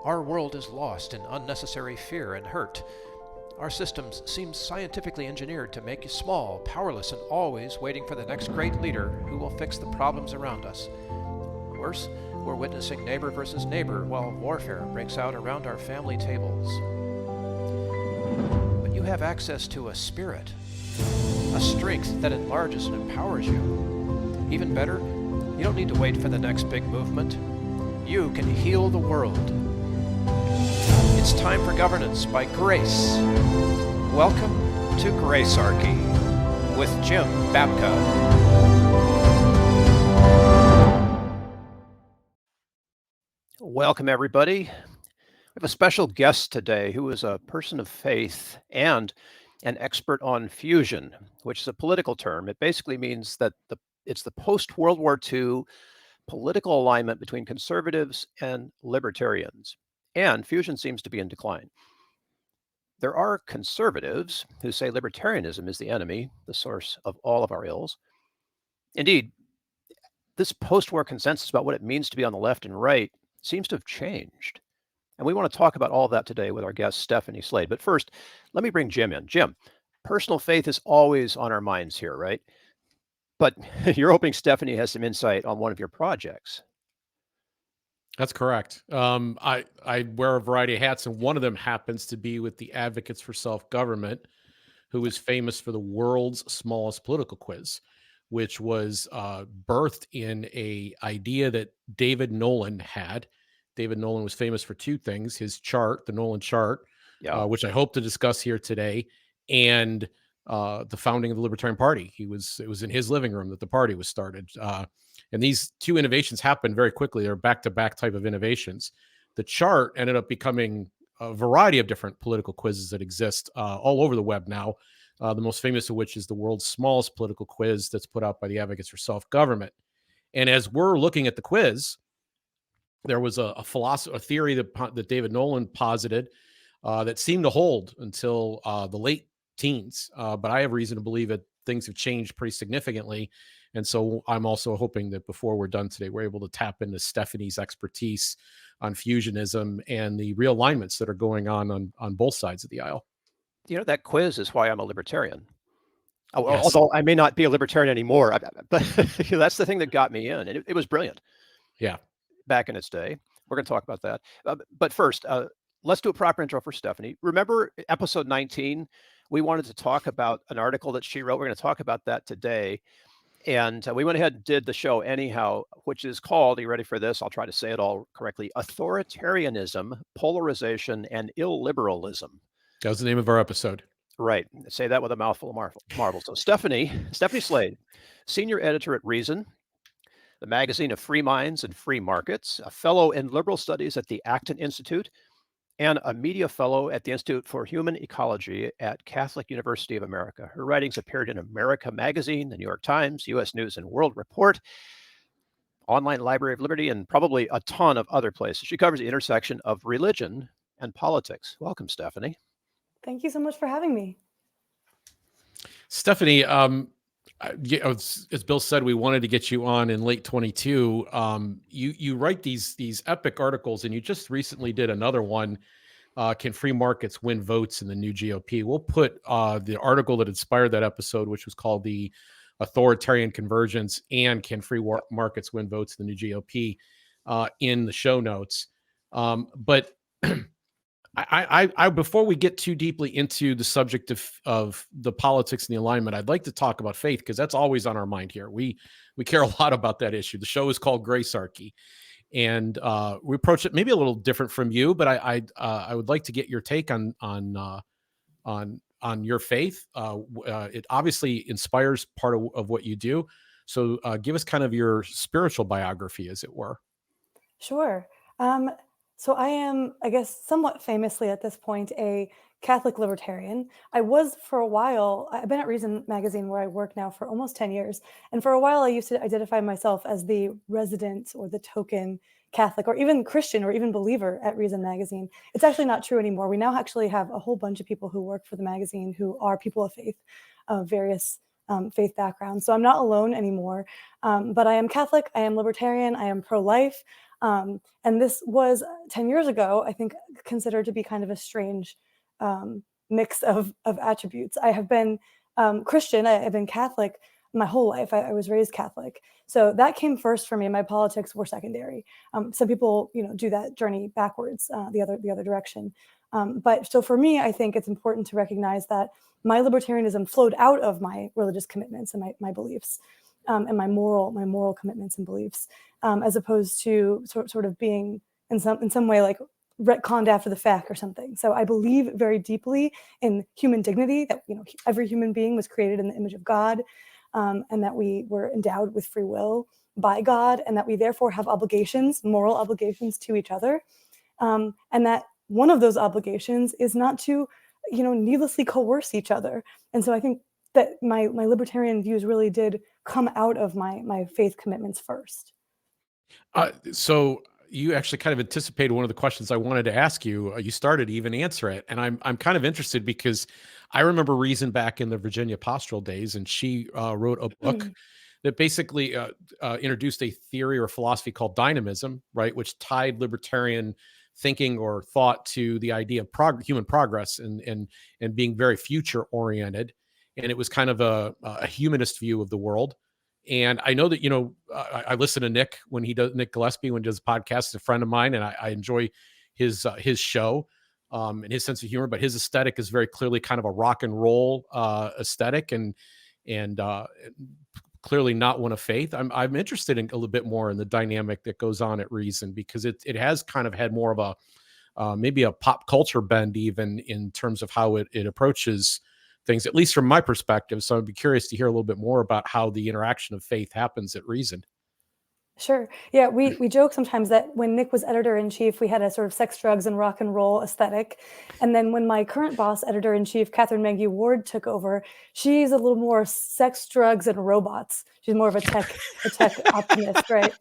Our world is lost in unnecessary fear and hurt. Our systems seem scientifically engineered to make you small, powerless, and always waiting for the next great leader who will fix the problems around us. Worse, we're witnessing neighbor versus neighbor while warfare breaks out around our family tables. But you have access to a spirit, a strength that enlarges and empowers you. Even better, you don't need to wait for the next big movement. You can heal the world. It's time for governance by grace. Welcome to Gracearchy with Jim Babka. Welcome, everybody. We have a special guest today who is a person of faith and an expert on fusion, which is a political term. It basically means that it's the post-World War II political alignment between conservatives and libertarians. And fusion seems to be in decline. There are conservatives who say libertarianism is the enemy, the source of all of our ills. Indeed, this post-war consensus about what it means to be on the left and right seems to have changed. And we want to talk about all of that today with our guest, Stephanie Slade. But first, let me bring Jim in. Jim, personal faith is always on our minds here, right? But you're hoping Stephanie has some insight on one of your projects. That's correct. I wear a variety of hats, and one of them happens to be with the Advocates for Self-Government, who is famous for the world's smallest political quiz, which was birthed in a idea that David Nolan had. David Nolan was famous for two things: his chart, the Nolan Chart, which I hope to discuss here today, and the founding of the Libertarian Party. It was in his living room that the party was started. And these two innovations happened very quickly. They're back-to-back type of innovations. The chart ended up becoming a variety of different political quizzes that exist all over the web now, the most famous of which is the world's smallest political quiz that's put out by the Advocates for Self-Government. And as we're looking at the quiz, there was a theory that David Nolan posited that seemed to hold until the late teens. But I have reason to believe that things have changed pretty significantly. And so I'm also hoping that before we're done today, we're able to tap into Stephanie's expertise on fusionism and the realignments that are going on both sides of the aisle. You know, that quiz is why I'm a libertarian. Yes. Although I may not be a libertarian anymore, but that's the thing that got me in. And it was brilliant. Yeah. Back in its day. We're going to talk about that. But first, let's do a proper intro for Stephanie. Remember episode 19? We wanted to talk about an article that she wrote. We're going to talk about that today. And we went ahead and did the show anyhow, which is called, are you ready for this? I'll try to say it all correctly: Authoritarianism, Polarization, and Illiberalism. That was the name of our episode. Right. Say that with a mouthful of marbles. So Stephanie Slade, senior editor at Reason, the magazine of free minds and free markets, a fellow in liberal studies at the Acton Institute, and a media fellow at the Institute for Human Ecology at Catholic University of America. Her writings appeared in America Magazine, the New York Times, U.S. News and World Report, Online Library of Liberty, and probably a ton of other places. She covers the intersection of religion and politics. Welcome, Stephanie. Thank you so much for having me. Stephanie, as Bill said, we wanted to get you on in late 22. You write these epic articles, and you just recently did another one. Can free markets win votes in the new GOP? We'll put the article that inspired that episode, which was called the Authoritarian Convergence and Can Free Markets Win Votes in the New GOP, in the show notes. But I before we get too deeply into the subject of the politics and the alignment, I'd like to talk about faith, because that's always on our mind here. We care a lot about that issue. The show is called Gracearchy, and we approach it maybe a little different from you, but I would like to get your take on your faith. It obviously inspires part of what you do. So give us kind of your spiritual biography, as it were. Sure. So I am, I guess, somewhat famously at this point, a Catholic libertarian. I was for a while. I've been at Reason magazine, where I work now, for almost 10 years. And for a while, I used to identify myself as the resident or the token Catholic or even Christian or even believer at Reason magazine. It's actually not true anymore. We now actually have a whole bunch of people who work for the magazine who are people of faith, of various faith backgrounds. So I'm not alone anymore. But I am Catholic. I am libertarian. I am pro-life. And this was 10 years ago, I think, considered to be kind of a strange mix of attributes. I have been Christian, I've been Catholic my whole life. I was raised Catholic. So that came first for me. My politics were secondary. Some people, do that journey backwards, the other direction. But so for me, I think it's important to recognize that my libertarianism flowed out of my religious commitments and my beliefs, and my moral commitments and beliefs, as opposed to sort of being in some way like retconned after the fact or something. So I believe very deeply in human dignity, that every human being was created in the image of God, and that we were endowed with free will by God, and that we therefore have obligations, moral obligations to each other, and that one of those obligations is not to, needlessly coerce each other. And so I think that my libertarian views really did come out of my faith commitments first. So you actually kind of anticipated one of the questions I wanted to ask you. You started to even answer it, and I'm kind of interested because I remember Reason back in the Virginia Pastoral days, and she wrote a book that basically introduced a theory or philosophy called dynamism, right, which tied libertarian thinking or thought to the idea of human progress and being very future oriented, and it was kind of a humanist view of the world. And I know that, I listen to Nick Gillespie when he does a podcast. He's a friend of mine, and I enjoy his show and his sense of humor. But his aesthetic is very clearly kind of a rock and roll aesthetic, and clearly not one of faith. I'm interested in a little bit more in the dynamic that goes on at Reason, because it has kind of had more of a maybe a pop culture bend, even in terms of how it approaches things, at least from my perspective. So I'd be curious to hear a little bit more about how the interaction of faith happens at Reason. Sure. Yeah, we joke sometimes that when Nick was editor-in-chief, we had a sort of sex, drugs, and rock and roll aesthetic. And then when my current boss, editor-in-chief, Catherine Maggie Ward, took over, she's a little more sex, drugs, and robots. She's more of a tech optimist, right?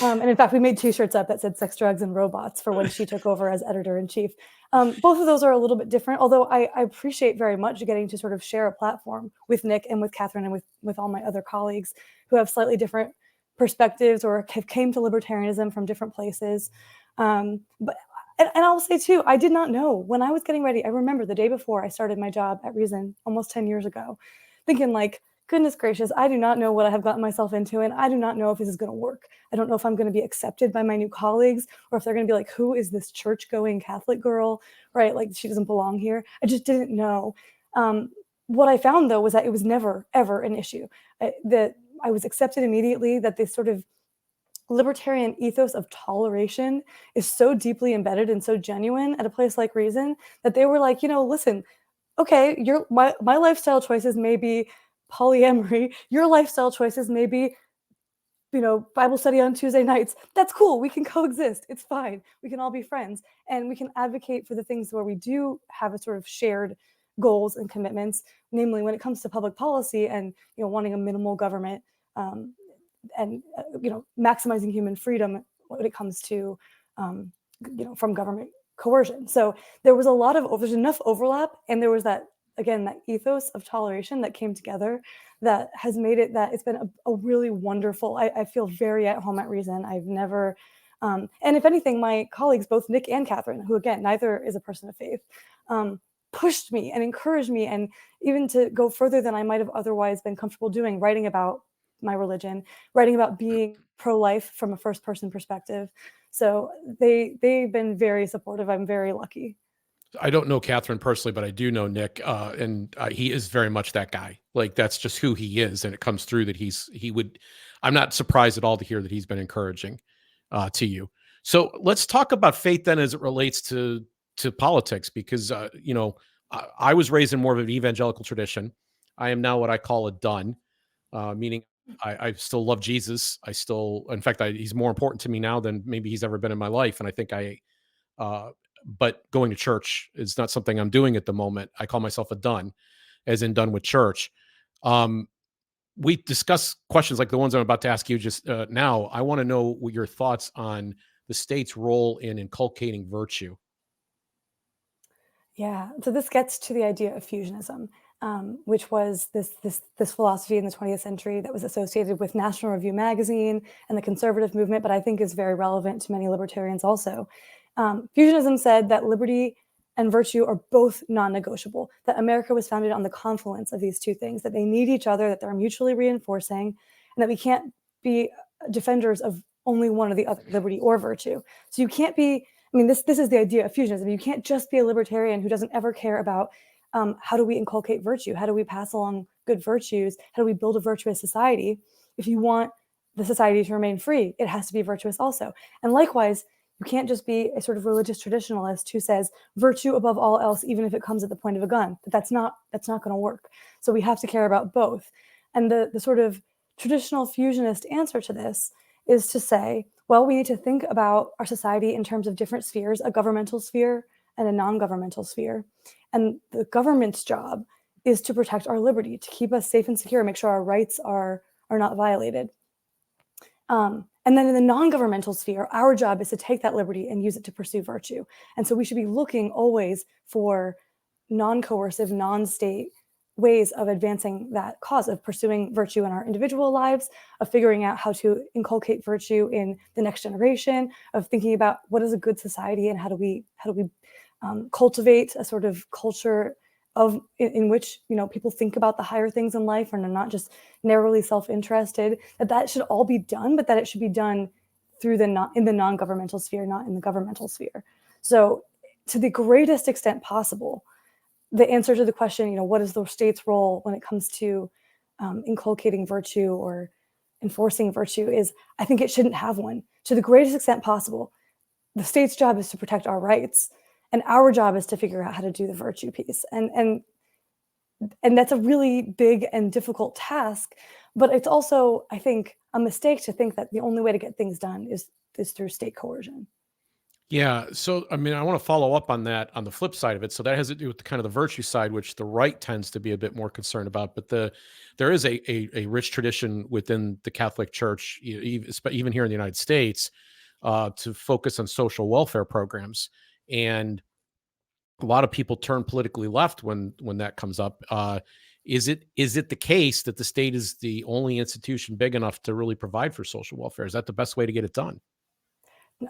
And in fact, we made T-shirts up that said sex, drugs, and robots for when she took over as editor-in-chief. Both of those are a little bit different, although I appreciate very much getting to sort of share a platform with Nick and with Catherine and with all my other colleagues who have slightly different perspectives or have came to libertarianism from different places. But I'll say too, I did not know when I was getting ready. I remember the day before I started my job at Reason almost 10 years ago, thinking like, goodness gracious, I do not know what I have gotten myself into, and I do not know if this is going to work. I don't know if I'm going to be accepted by my new colleagues, or if they're going to be like, who is this church-going Catholic girl, right? Like, she doesn't belong here. I just didn't know. What I found, though, was that it was never, ever an issue. That I was accepted immediately, that this sort of libertarian ethos of toleration is so deeply embedded and so genuine at a place like Reason that they were like, listen, okay, my lifestyle choices may be polyamory, your lifestyle choices may be, Bible study on Tuesday nights. That's cool. We can coexist. It's fine. We can all be friends, and we can advocate for the things where we do have a sort of shared goals and commitments, namely when it comes to public policy and wanting a minimal government, and maximizing human freedom when it comes to from government coercion. So there's enough overlap, and there was that ethos of toleration that came together that has made it that it's been a really wonderful. I feel very at home at Reason. I've never and if anything, my colleagues, both Nick and Catherine, who again neither is a person of faith, pushed me and encouraged me, and even to go further than I might have otherwise been comfortable doing, writing about my religion, writing about being pro-life from a first-person perspective. So they've been very supportive. I'm very lucky. I don't know Catherine personally, but I do know Nick, and he is very much that guy. Like, that's just who he is, and it comes through that he would. I'm not surprised at all to hear that he's been encouraging to you. So let's talk about faith then, as it relates to politics, because I was raised in more of an evangelical tradition. I am now what I call a done, meaning I still love Jesus. In fact, he's more important to me now than maybe he's ever been in my life, and I think but going to church is not something I'm doing at the moment. I call myself a done, as in done with church. We discuss questions like the ones I'm about to ask you just now. I want to know what your thoughts on the state's role in inculcating virtue. Yeah, so this gets to the idea of fusionism. which was this philosophy in the 20th century that was associated with National Review magazine and the conservative movement, but I think is very relevant to many libertarians also. Fusionism said that liberty and virtue are both non-negotiable, that America was founded on the confluence of these two things, that they need each other, that they're mutually reinforcing, and that we can't be defenders of only one or the other, liberty or virtue. So you can't be, I mean, this is the idea of fusionism. You can't just be a libertarian who doesn't ever care about how do we inculcate virtue? How do we pass along good virtues? How do we build a virtuous society? If you want the society to remain free, it has to be virtuous also. And likewise, you can't just be a sort of religious traditionalist who says virtue above all else, even if it comes at the point of a gun. That's not going to work. So we have to care about both. And the sort of traditional fusionist answer to this is to say, well, we need to think about our society in terms of different spheres, a governmental sphere and a non-governmental sphere. And the government's job is to protect our liberty, to keep us safe and secure, make sure our rights are not violated. And then in the non-governmental sphere, our job is to take that liberty and use it to pursue virtue. And so we should be looking always for non-coercive, non-state ways of advancing that cause, of pursuing virtue in our individual lives, of figuring out how to inculcate virtue in the next generation, of thinking about what is a good society and how do we cultivate a sort of culture in which people think about the higher things in life and are not just narrowly self-interested. That should all be done, but that it should be done through in the non-governmental sphere, not in the governmental sphere. So, to the greatest extent possible, the answer to the question, what is the state's role when it comes to inculcating virtue or enforcing virtue, is I think it shouldn't have one. To the greatest extent possible, the state's job is to protect our rights, and our job is to figure out how to do the virtue piece. And that's a really big and difficult task, but it's also, I think, a mistake to think that the only way to get things done is through state coercion. Yeah. So, I mean, I want to follow up on that on the flip side of it. So that has to do with the kind of the virtue side, which the right tends to be a bit more concerned about. But there is a rich tradition within the Catholic Church, even here in the United States, to focus on social welfare programs. And a lot of people turn politically left when that comes up. Is it the case that the state is the only institution big enough to really provide for social welfare? Is that the best way to get it done?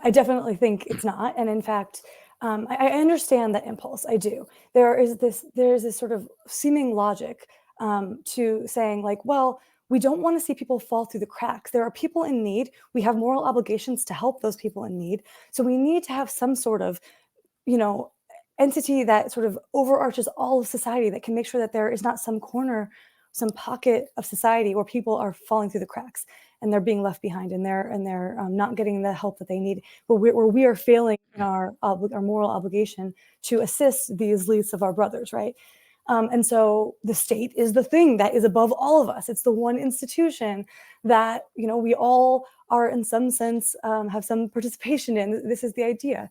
I definitely think it's not. And in fact, I understand that impulse. I do. There's this sort of seeming logic to saying like, well, we don't want to see people fall through the cracks. There are people in need. We have moral obligations to help those people in need. So we need to have some sort of, entity that sort of overarches all of society, that can make sure that there is not some corner, some pocket of society where people are falling through the cracks and they're being left behind and they're not getting the help that they need, where we are failing in our moral obligation to assist these least of our brothers, right? And so the state is the thing that is above all of us. It's the one institution that we all are in some sense have some participation in. This is the idea.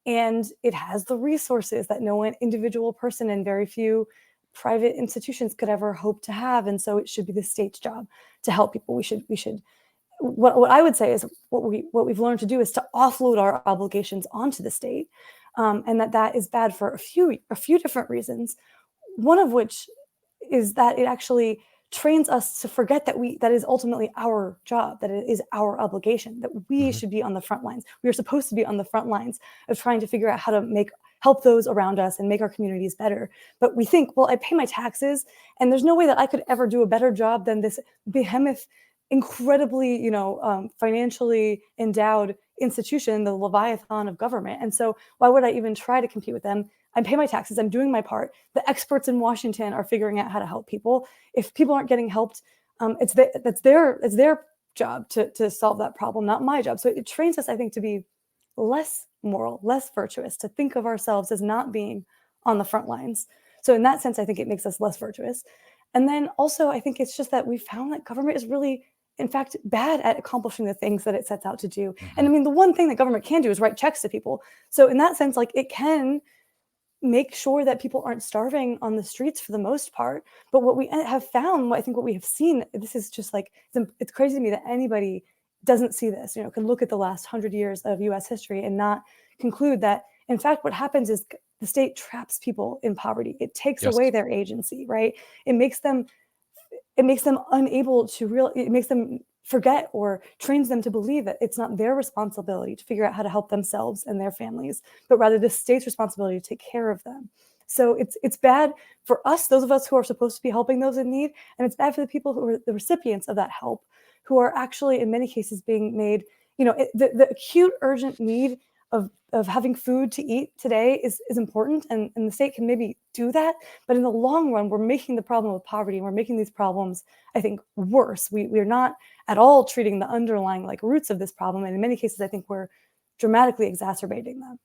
And it has the resources that no one individual person and very few private institutions could ever hope to have. And so it should be the state's job to help people. We should. What I would say is what we've learned to do is to offload our obligations onto the state, and that is bad for a few different reasons. One of which is that it actually trains us to forget that is ultimately our job, that it is our obligation, that we should be on the front lines. We are supposed to be on the front lines of trying to figure out how to help those around us and make our communities better. But we think, well, I pay my taxes, and there's no way that I could ever do a better job than this behemoth, incredibly, financially endowed institution, the Leviathan of government. And so why would I even try to compete with them? I pay my taxes. I'm doing my part. The experts in Washington are figuring out how to help people. If people aren't getting helped, it's their job to solve that problem, not my job. So it trains us, I think, to be less moral, less virtuous, to think of ourselves as not being on the front lines. So in that sense, I think it makes us less virtuous. And then also, I think it's just that we found that government is really, in fact, bad at accomplishing the things that it sets out to do. And I mean, the one thing that government can do is write checks to people. So in that sense, like, it can make sure that people aren't starving on the streets for the most part. But what we have found, I think what we have seen, this is just like, it's crazy to me that anybody doesn't see this, can look at the last 100 years of US history and not conclude that, in fact, what happens is the state traps people in poverty. It takes Yes. away their agency, right? It makes them unable to it makes them forget or trains them to believe that it's not their responsibility to figure out how to help themselves and their families, but rather the state's responsibility to take care of them. So it's bad for us, those of us who are supposed to be helping those in need, and it's bad for the people who are the recipients of that help, who are actually in many cases being made, the acute urgent need of having food to eat today is important, and the state can maybe do that, but in the long run, we're making the problem of poverty, and we're making these problems, I think, worse. We're not at all treating the underlying roots of this problem, and in many cases, I think we're dramatically exacerbating them.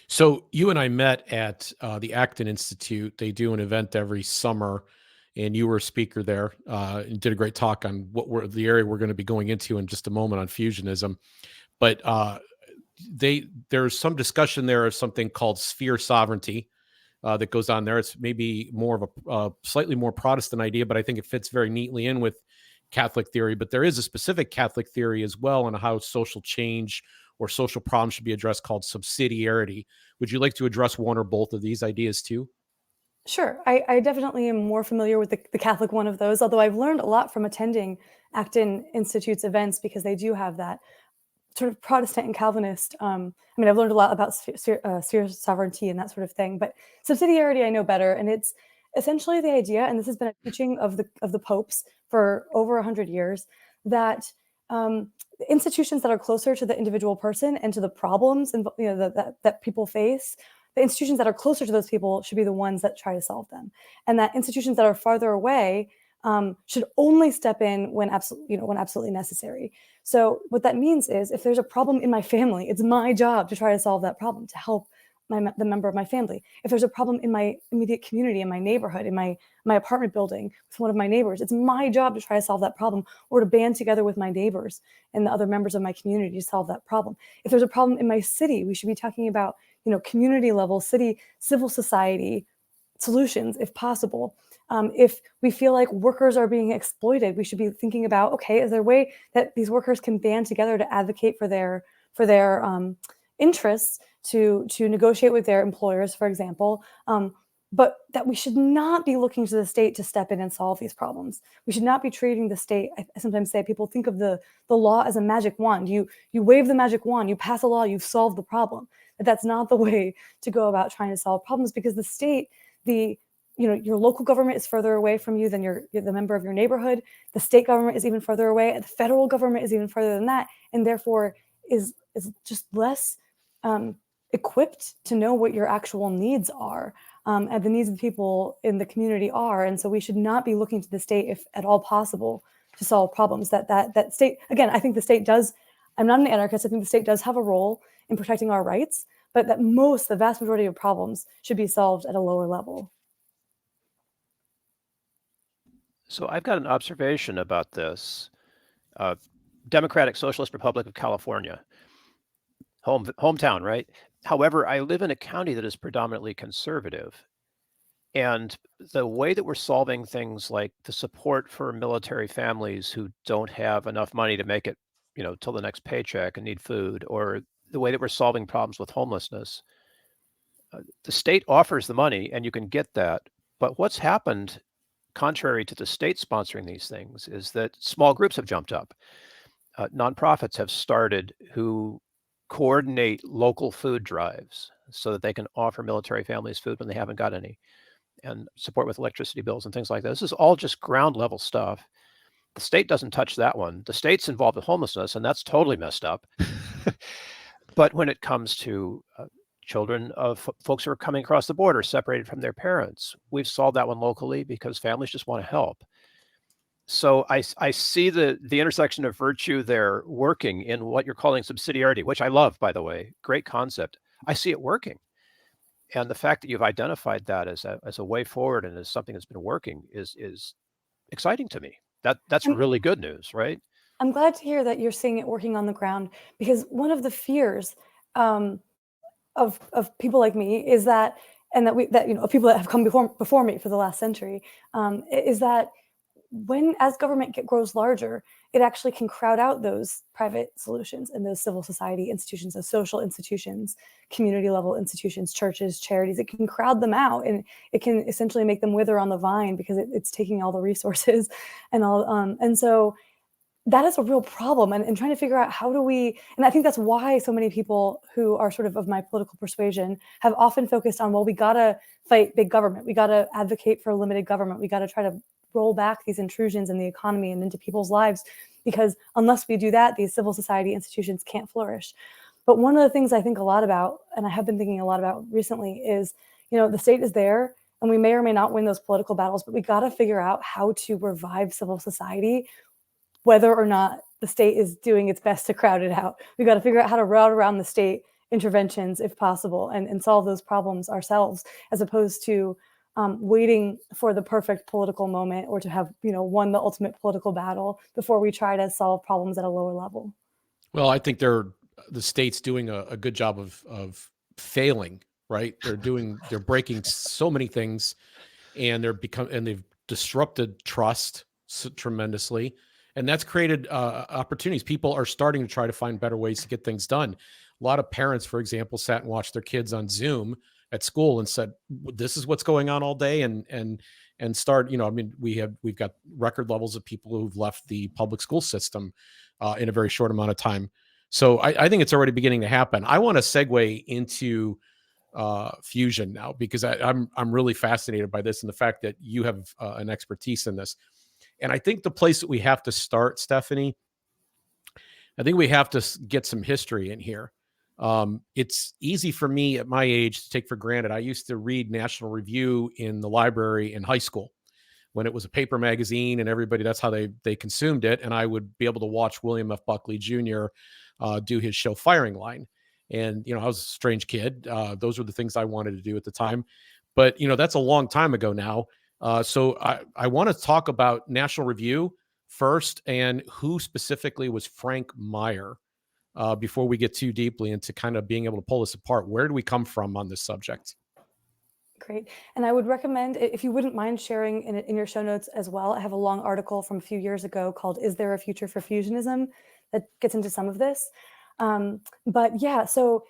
So you and I met at the Acton Institute. They do an event every summer, and you were a speaker there and did a great talk on the area we're going to be going into in just a moment on fusionism. But there's some discussion there of something called sphere sovereignty that goes on there. It's maybe more of a slightly more Protestant idea, but I think it fits very neatly in with Catholic theory. But there is a specific Catholic theory as well on how social change or social problems should be addressed called subsidiarity. Would you like to address one or both of these ideas too? Sure. I definitely am more familiar with the Catholic one of those, although I've learned a lot from attending Acton Institute's events, because they do have that sort of Protestant and Calvinist. I've learned a lot about sphere sovereignty and that sort of thing, but subsidiarity I know better, and it's essentially the idea, and this has been a teaching of the popes for over 100 years, that institutions that are closer to the individual person and to the problems and that people face, the institutions that are closer to those people should be the ones that try to solve them, and that institutions that are farther away should only step in when absolutely necessary. So what that means is, if there's a problem in my family, it's my job to try to solve that problem, to help the member of my family. If there's a problem in my immediate community, in my neighborhood, in my apartment building with one of my neighbors, it's my job to try to solve that problem, or to band together with my neighbors and the other members of my community to solve that problem. If there's a problem in my city, we should be talking about community level, city, civil society solutions if possible. If we feel like workers are being exploited, we should be thinking about, okay, is there a way that these workers can band together to advocate for their interests, to negotiate with their employers, for example, but that we should not be looking to the state to step in and solve these problems. We should not be treating the state, I sometimes say, people think of the law as a magic wand. You wave the magic wand, you pass a law, you've solved the problem. But that's not the way to go about trying to solve problems, because the state, your local government is further away from you than you're the member of your neighborhood. The state government is even further away, and the federal government is even further than that, and therefore is just less equipped to know what your actual needs are, and the needs of the people in the community are. And so we should not be looking to the state, if at all possible, to solve problems. That state, again, I think the state does. I'm not an anarchist. I think the state does have a role in protecting our rights, but that the vast majority of problems should be solved at a lower level. So I've got an observation about this. Democratic Socialist Republic of California, hometown, right? However, I live in a county that is predominantly conservative. And the way that we're solving things like the support for military families who don't have enough money to make it, till the next paycheck and need food, or the way that we're solving problems with homelessness, the state offers the money and you can get that. But what's happened, contrary to the state sponsoring these things, is that small groups have jumped up. Nonprofits have started who coordinate local food drives so that they can offer military families food when they haven't got any, and support with electricity bills and things like that. This is all just ground level stuff. The state doesn't touch that one. The state's involved with homelessness, and that's totally messed up. But when it comes to children of folks who are coming across the border separated from their parents, we've solved that one locally because families just want to help. So I see the intersection of virtue there working in what you're calling subsidiarity, which I love, by the way. Great concept. I see it working. And the fact that you've identified that as a way forward and as something that's been working is exciting to me. That's really good news, right? I'm glad to hear that you're seeing it working on the ground, because one of the fears of people like me is that, and that people that have come before me for the last century, is that as government grows larger, it actually can crowd out those private solutions and those civil society institutions, those social institutions, community level institutions, churches, charities. It can crowd them out, and it can essentially make them wither on the vine because it's taking all the resources and all. And so that is a real problem, and trying to figure out how do we, and I think that's why so many people who are sort of my political persuasion have often focused on, well, we gotta fight big government. We gotta advocate for limited government. We gotta try to roll back these intrusions in the economy and into people's lives, because unless we do that, these civil society institutions can't flourish. But one of the things I think a lot about, and I have been thinking a lot about recently, is, the state is there, and we may or may not win those political battles, but we gotta figure out how to revive civil society, whether or not the state is doing its best to crowd it out. We got to figure out how to route around the state interventions if possible, and solve those problems ourselves, as opposed to waiting for the perfect political moment or to have won the ultimate political battle before we try to solve problems at a lower level. Well, I think the state's doing a good job of failing, right? They're breaking so many things, and they've disrupted trust tremendously. And that's created opportunities. People are starting to try to find better ways to get things done. A lot of parents, for example, sat and watched their kids on Zoom at school and said, "This is what's going on all day," and start. We've got record levels of people who've left the public school system in a very short amount of time. So I think it's already beginning to happen. I want to segue into fusion now, because I'm really fascinated by this and the fact that you have an expertise in this. And I think the place that we have to start, Stephanie, I think we have to get some history in here. It's easy for me at my age to take for granted. I used to read National Review in the library in high school when it was a paper magazine, and everybody, that's how they consumed it. And I would be able to watch William F. Buckley Jr. Do his show Firing Line. And, I was a strange kid. Those were the things I wanted to do at the time. But, that's a long time ago now. So I want to talk about National Review first, and who specifically was Frank Meyer, before we get too deeply into kind of being able to pull this apart. Where do we come from on this subject? Great. And I would recommend, if you wouldn't mind sharing in your show notes as well, I have a long article from a few years ago called "Is There a Future for Fusionism?" that gets into some of this. But yeah, so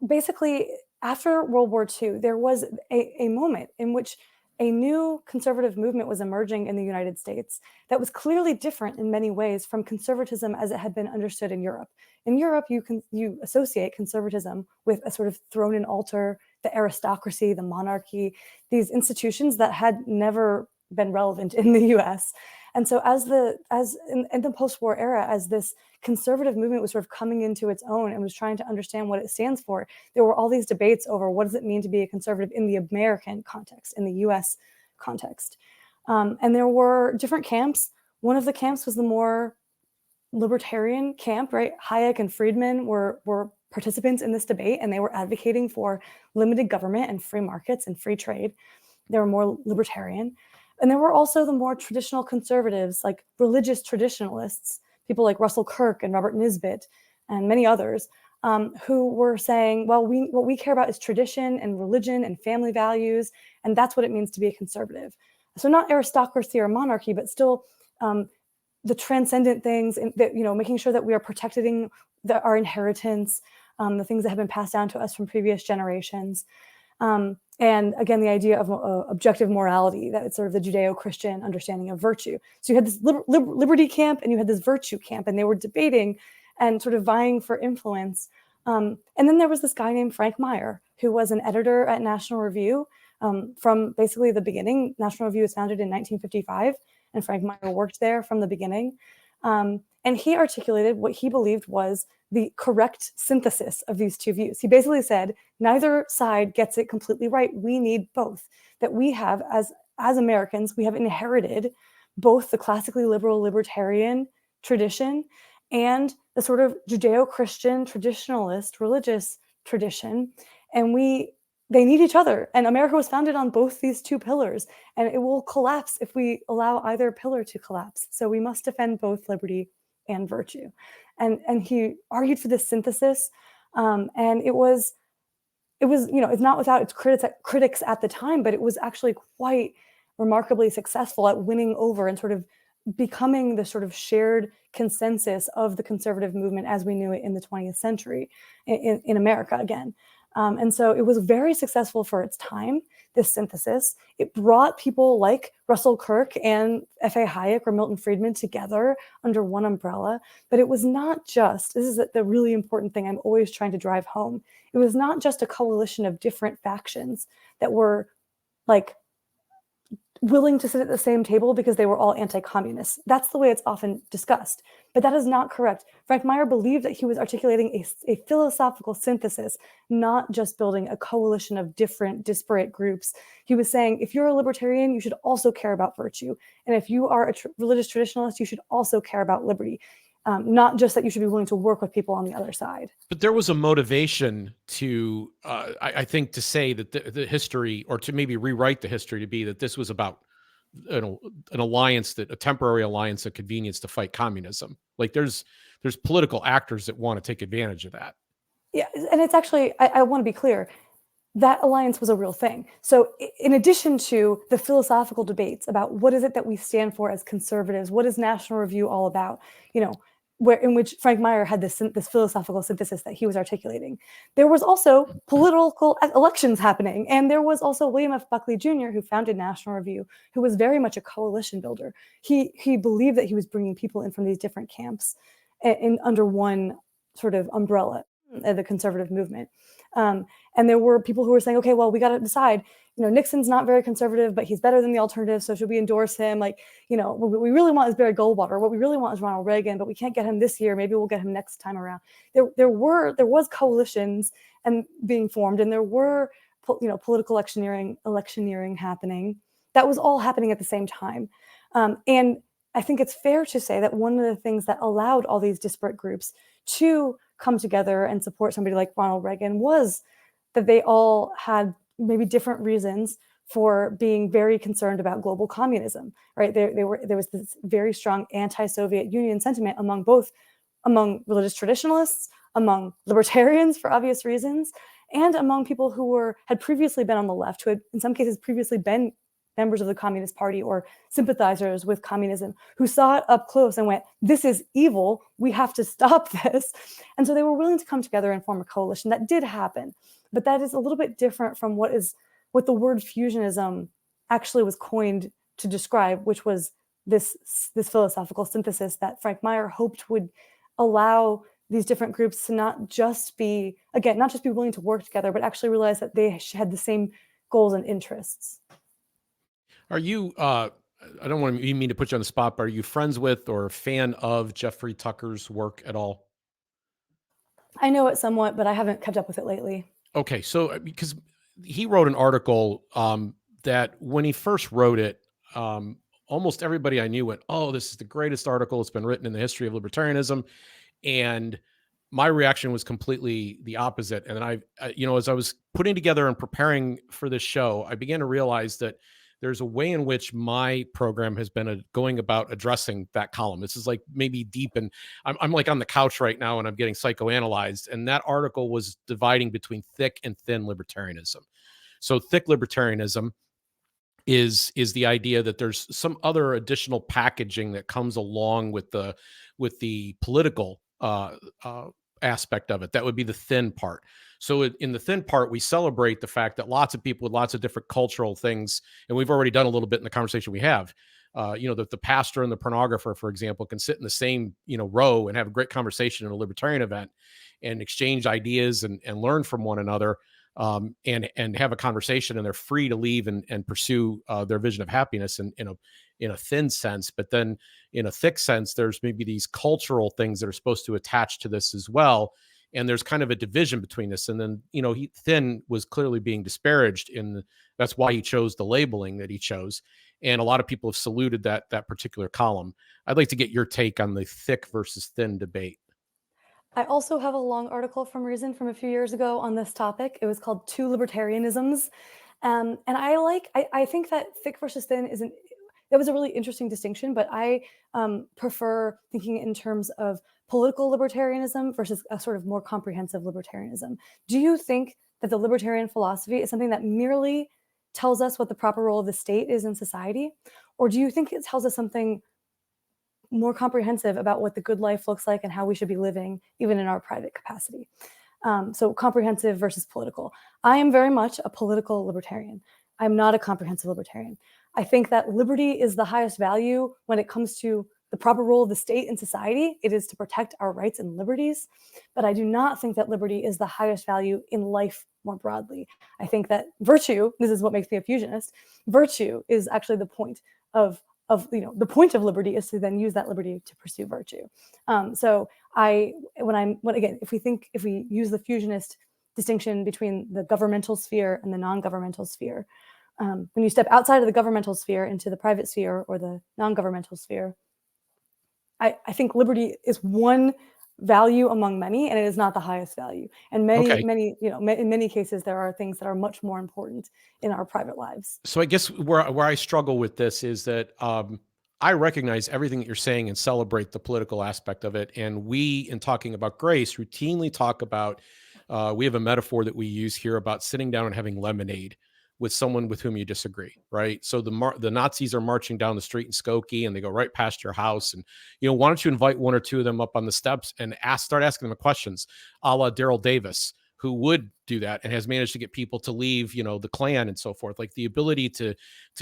basically after World War II, there was a moment in which a new conservative movement was emerging in the United States that was clearly different in many ways from conservatism as it had been understood in Europe. In Europe, you associate conservatism with a sort of throne and altar, the aristocracy, the monarchy, these institutions that had never been relevant in the US. And so in the post-war era, as this conservative movement was sort of coming into its own and was trying to understand what it stands for, there were all these debates over what does it mean to be a conservative in the American context, in the US context. And there were different camps. One of the camps was the more libertarian camp, right? Hayek and Friedman were participants in this debate, and they were advocating for limited government and free markets and free trade. They were more libertarian. And there were also the more traditional conservatives, like religious traditionalists, people like Russell Kirk and Robert Nisbet and many others, who were saying, well, what we care about is tradition and religion and family values, and that's what it means to be a conservative. So not aristocracy or monarchy, but still the transcendent things, and that, making sure that we are protecting our inheritance, the things that have been passed down to us from previous generations. And again, the idea of objective morality, that it's sort of the Judeo-Christian understanding of virtue. So you had this liberty camp and you had this virtue camp, and they were debating and sort of vying for influence. And then there was this guy named Frank Meyer, who was an editor at National Review from basically the beginning. National Review was founded in 1955, and Frank Meyer worked there from the beginning. And he articulated what he believed was the correct synthesis of these two views. He basically said, neither side gets it completely right. We need both. That we have, as Americans, we have inherited both the classically liberal libertarian tradition and the sort of Judeo-Christian traditionalist religious tradition. And they need each other. And America was founded on both these two pillars, and it will collapse if we allow either pillar to collapse. So we must defend both liberty and virtue. And he argued for this synthesis. And it was, it's not without its critics at the time, but it was actually quite remarkably successful at winning over and sort of becoming the sort of shared consensus of the conservative movement as we knew it in the 20th century in America again. And so it was very successful for its time, this synthesis. It brought people like Russell Kirk and F.A. Hayek or Milton Friedman together under one umbrella. But it was not just, this is the really important thing I'm always trying to drive home. It was not just a coalition of different factions that were like willing to sit at the same table because they were all anti-communists. That's the way it's often discussed. But that is not correct. Frank Meyer believed that he was articulating a philosophical synthesis, not just building a coalition of different disparate groups. He was saying, if you're a libertarian, you should also care about virtue. And if you are a religious traditionalist, you should also care about liberty. Not just that you should be willing to work with people on the other side. But there was a motivation to, I think, to say that the history, or to maybe rewrite the history to be that this was about an alliance, a temporary alliance of convenience to fight communism. Like there's political actors that want to take advantage of that. Yeah, and it's actually, I want to be clear, that alliance was a real thing. So in addition to the philosophical debates about what is it that we stand for as conservatives, what is National Review all about, in which Frank Meyer had this philosophical synthesis that he was articulating. There was also political elections happening. And there was also William F. Buckley Jr., who founded National Review, who was very much a coalition builder. He believed that he was bringing people in from these different camps under one sort of umbrella, the conservative movement. And there were people who were saying, okay, well, we got to decide, Nixon's not very conservative, but he's better than the alternative. So should we endorse him? What we really want is Barry Goldwater. What we really want is Ronald Reagan, but we can't get him this year. Maybe we'll get him next time around. There was coalitions and being formed, and there were, political electioneering happening. That was all happening at the same time. And I think it's fair to say that one of the things that allowed all these disparate groups to come together and support somebody like Ronald Reagan was that they all had maybe different reasons for being very concerned about global communism, right? There was this very strong anti-Soviet Union sentiment among religious traditionalists, among libertarians for obvious reasons, and among people who had previously been on the left, who had in some cases previously been members of the Communist Party or sympathizers with communism, who saw it up close and went, this is evil, we have to stop this. And so they were willing to come together and form a coalition. That did happen. But that is a little bit different from what the word fusionism actually was coined to describe, which was this philosophical synthesis that Frank Meyer hoped would allow these different groups to not just be willing to work together, but actually realize that they had the same goals and interests. Are you, I don't want to mean to put you on the spot, but are you friends with or a fan of Jeffrey Tucker's work at all? I know it somewhat, but I haven't kept up with it lately. Okay, so because he wrote an article that when he first wrote it, almost everybody I knew went, oh, this is the greatest article that's been written in the history of libertarianism. And my reaction was completely the opposite. And then as I was putting together and preparing for this show, I began to realize that there's a way in which my program has been going about addressing that column. This is like maybe deep, and I'm like on the couch right now and I'm getting psychoanalyzed. And that article was dividing between thick and thin libertarianism. So thick libertarianism is the idea that there's some other additional packaging that comes along with the political aspect of it. That would be the thin part. So in the thin part, we celebrate the fact that lots of people with lots of different cultural things, and we've already done a little bit in the conversation we have, that the pastor and the pornographer, for example, can sit in the same, row and have a great conversation in a libertarian event and exchange ideas and learn from one another, and have a conversation, and they're free to leave and pursue their vision of happiness in a thin sense. But then in a thick sense, there's maybe these cultural things that are supposed to attach to this as well. And there's kind of a division between this. And then, thin was clearly being disparaged that's why he chose the labeling that he chose. And a lot of people have saluted that particular column. I'd like to get your take on the thick versus thin debate. I also have a long article from Reason from a few years ago on this topic. It was called Two Libertarianisms. And I think that thick versus thin that was a really interesting distinction, but I prefer thinking in terms of political libertarianism versus a sort of more comprehensive libertarianism. Do you think that the libertarian philosophy is something that merely tells us what the proper role of the state is in society? Or do you think it tells us something more comprehensive about what the good life looks like and how we should be living, even in our private capacity? So comprehensive versus political. I am very much a political libertarian. I'm not a comprehensive libertarian. I think that liberty is the highest value when it comes to the proper role of the state in society. It is to protect our rights and liberties. But I do not think that liberty is the highest value in life more broadly. I think that virtue, this is what makes me a fusionist, virtue is actually the point of the point of liberty is to then use that liberty to pursue virtue. If we use the fusionist distinction between the governmental sphere and the non-governmental sphere, when you step outside of the governmental sphere into the private sphere or the non-governmental sphere, I think liberty is one value among many, and it is not the highest value. And in many cases, there are things that are much more important in our private lives. So I guess where I struggle with this is that I recognize everything that you're saying and celebrate the political aspect of it. And we, in talking about grace, routinely talk about, we have a metaphor that we use here about sitting down and having lemonade with someone with whom you disagree, right? So the Nazis are marching down the street in Skokie and they go right past your house. And, why don't you invite one or two of them up on the steps and start asking them questions, a la Daryl Davis, who would do that and has managed to get people to leave, the Klan and so forth. Like the ability to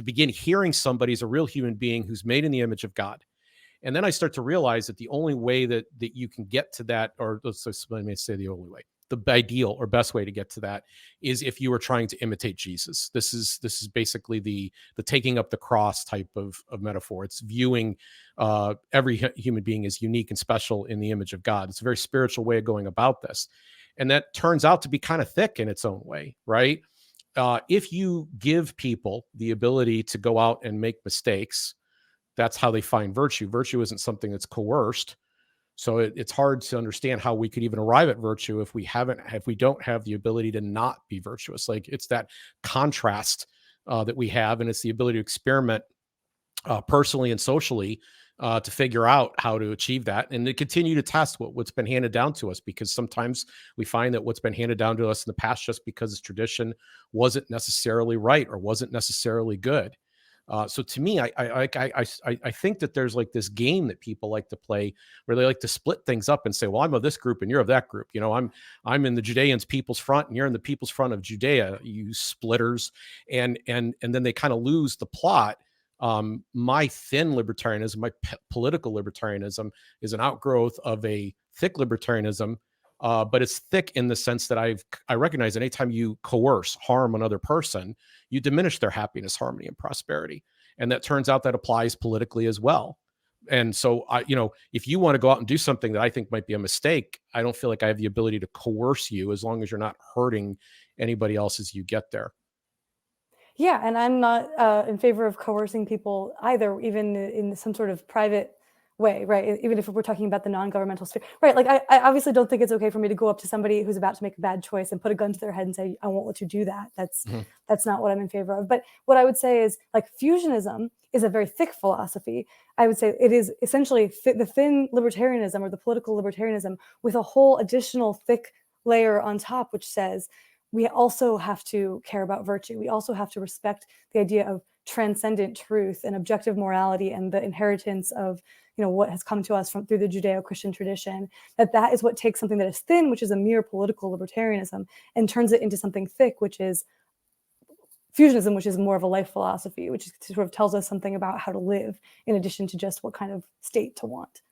begin hearing somebody as a real human being who's made in the image of God. And then I start to realize that the only way that you can get to that, or let me say the only way, the ideal or best way to get to that is if you are trying to imitate Jesus. This is basically the taking up the cross type of metaphor. It's viewing every human being as unique and special in the image of God. It's a very spiritual way of going about this. And that turns out to be kind of thick in its own way, right? If you give people the ability to go out and make mistakes, that's how they find virtue. Virtue isn't something that's coerced. So it's hard to understand how we could even arrive at virtue if we don't have the ability to not be virtuous. Like it's that contrast that we have, and it's the ability to experiment personally and socially to figure out how to achieve that, and to continue to test what's been handed down to us, because sometimes we find that what's been handed down to us in the past, just because it's tradition, wasn't necessarily right or wasn't necessarily good. So to me, I think that there's like this game that people like to play where they like to split things up and say, well, I'm of this group and you're of that group. I'm in the Judeans People's Front and you're in the People's Front of Judea, you splitters. And then they kind of lose the plot. My thin libertarianism, my political libertarianism is an outgrowth of a thick libertarianism. But it's thick in the sense that I recognize that anytime you coerce, harm another person, you diminish their happiness, harmony, and prosperity. And that turns out that applies politically as well. And so, if you want to go out and do something that I think might be a mistake, I don't feel like I have the ability to coerce you as long as you're not hurting anybody else as you get there. Yeah, and I'm not in favor of coercing people either, even in some sort of private way, right? Even if we're talking about the non-governmental sphere, right? Like I obviously don't think it's okay for me to go up to somebody who's about to make a bad choice and put a gun to their head and say, I won't let you do that. That's not what I'm in favor of. But what I would say is, like, fusionism is a very thick philosophy. I would say it is essentially the thin libertarianism or the political libertarianism with a whole additional thick layer on top, which says we also have to care about virtue. We also have to respect the idea of transcendent truth and objective morality and the inheritance of what has come to us through the Judeo-Christian tradition, that is what takes something that is thin, which is a mere political libertarianism, and turns it into something thick, which is fusionism, which is more of a life philosophy, which sort of tells us something about how to live in addition to just what kind of state to want.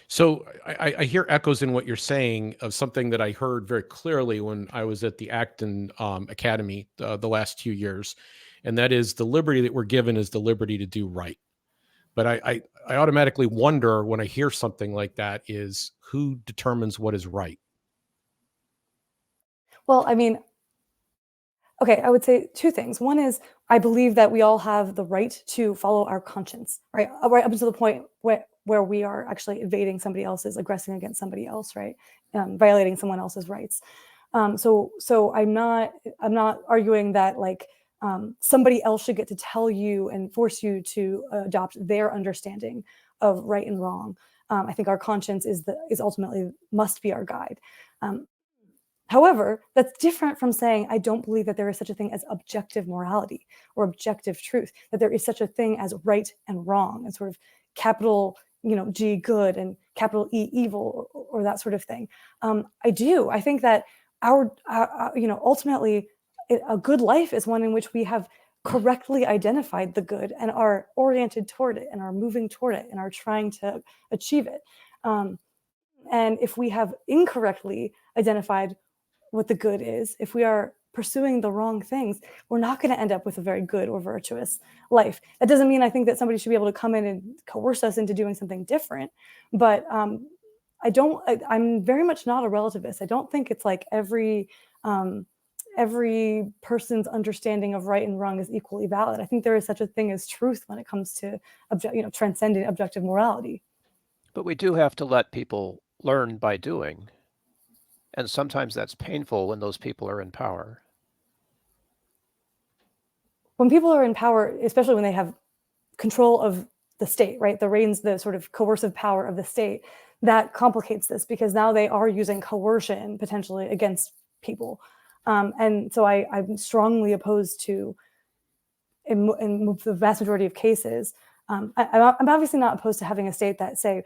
So I hear echoes in what you're saying of something that I heard very clearly when I was at the Acton Academy the last 2 years, and that is the liberty that we're given is the liberty to do right. But I automatically wonder when I hear something like that is who determines what is right? Well, I mean, okay, I would say two things. One is I believe that we all have the right to follow our conscience, right? Right up to the point where we are actually invading somebody else's, aggressing against somebody else, right? Violating someone else's rights. So I'm not arguing that like somebody else should get to tell you and force you to adopt their understanding of right and wrong. I think our conscience is ultimately must be our guide. However, that's different from saying, I don't believe that there is such a thing as objective morality or objective truth, that there is such a thing as right and wrong and sort of capital, G good and capital E evil or that sort of thing. I do. I think that ultimately a good life is one in which we have correctly identified the good and are oriented toward it and are moving toward it and are trying to achieve it. And if we have incorrectly identified what the good is, if we are pursuing the wrong things, we're not going to end up with a very good or virtuous life. That doesn't mean I think that somebody should be able to come in and coerce us into doing something different. But I'm very much not a relativist. I don't think it's like every person's understanding of right and wrong is equally valid. I think there is such a thing as truth when it comes to transcendent objective morality. But we do have to let people learn by doing. And sometimes that's painful when those people are in power. When people are in power, especially when they have control of the state, right? The reins, the sort of coercive power of the state, that complicates this because now they are using coercion potentially against people. And so I'm strongly opposed to, in the vast majority of cases, I'm obviously not opposed to having a state that, say,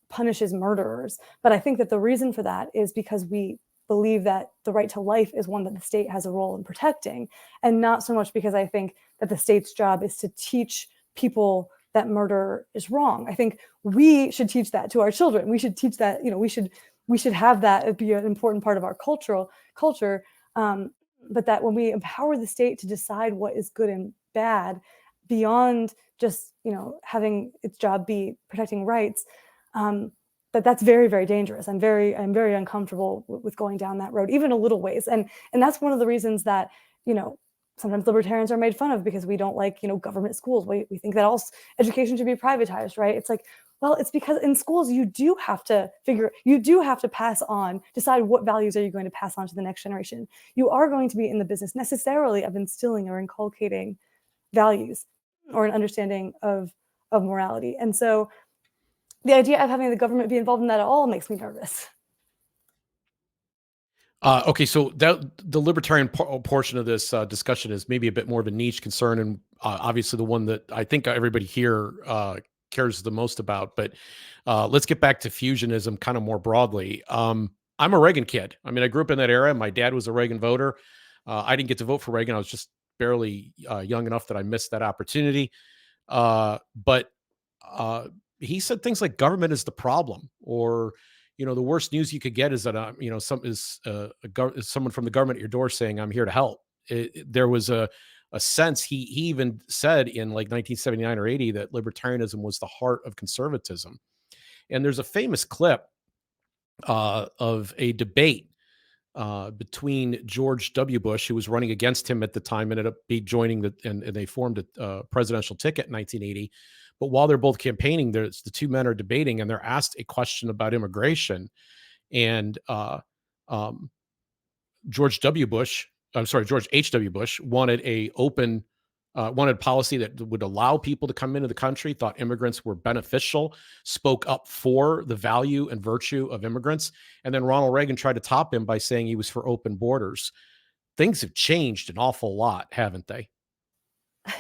punishes murderers. But I think that the reason for that is because we believe that the right to life is one that the state has a role in protecting, and not so much because I think that the state's job is to teach people that murder is wrong. I think we should teach that to our children. We should teach that, we should have that be an important part of our culture. But that when we empower the state to decide what is good and bad beyond just, having its job be protecting rights, but that's very, very dangerous. I'm very uncomfortable with going down that road, even a little ways. And that's one of the reasons that, sometimes libertarians are made fun of because we don't like, government schools. We think that all education should be privatized, right? It's like, well, it's because in schools you do have to decide what values are you going to pass on to the next generation. You are going to be in the business necessarily of instilling or inculcating values or an understanding of morality. And so the idea of having the government be involved in that at all makes me nervous. Okay, so the libertarian portion of this discussion is maybe a bit more of a niche concern, and obviously the one that I think everybody here cares the most about. But let's get back to fusionism kind of more broadly. I'm a Reagan kid. I mean, I grew up in that era. My dad was a Reagan voter. I didn't get to vote for Reagan. I was just barely young enough that I missed that opportunity. But he said things like government is the problem, or the worst news you could get is that someone from the government at your door saying, "I'm here to help." There was a sense he even said in like 1979 or 80 that libertarianism was the heart of conservatism. And there's a famous clip of a debate between George W. Bush, who was running against him at the time, ended up joining and they formed a presidential ticket in 1980. But while they're both campaigning, the two men are debating, and they're asked a question about immigration. And George H.W. Bush wanted wanted policy that would allow people to come into the country, thought immigrants were beneficial, spoke up for the value and virtue of immigrants. And then Ronald Reagan tried to top him by saying he was for open borders. Things have changed an awful lot, haven't they?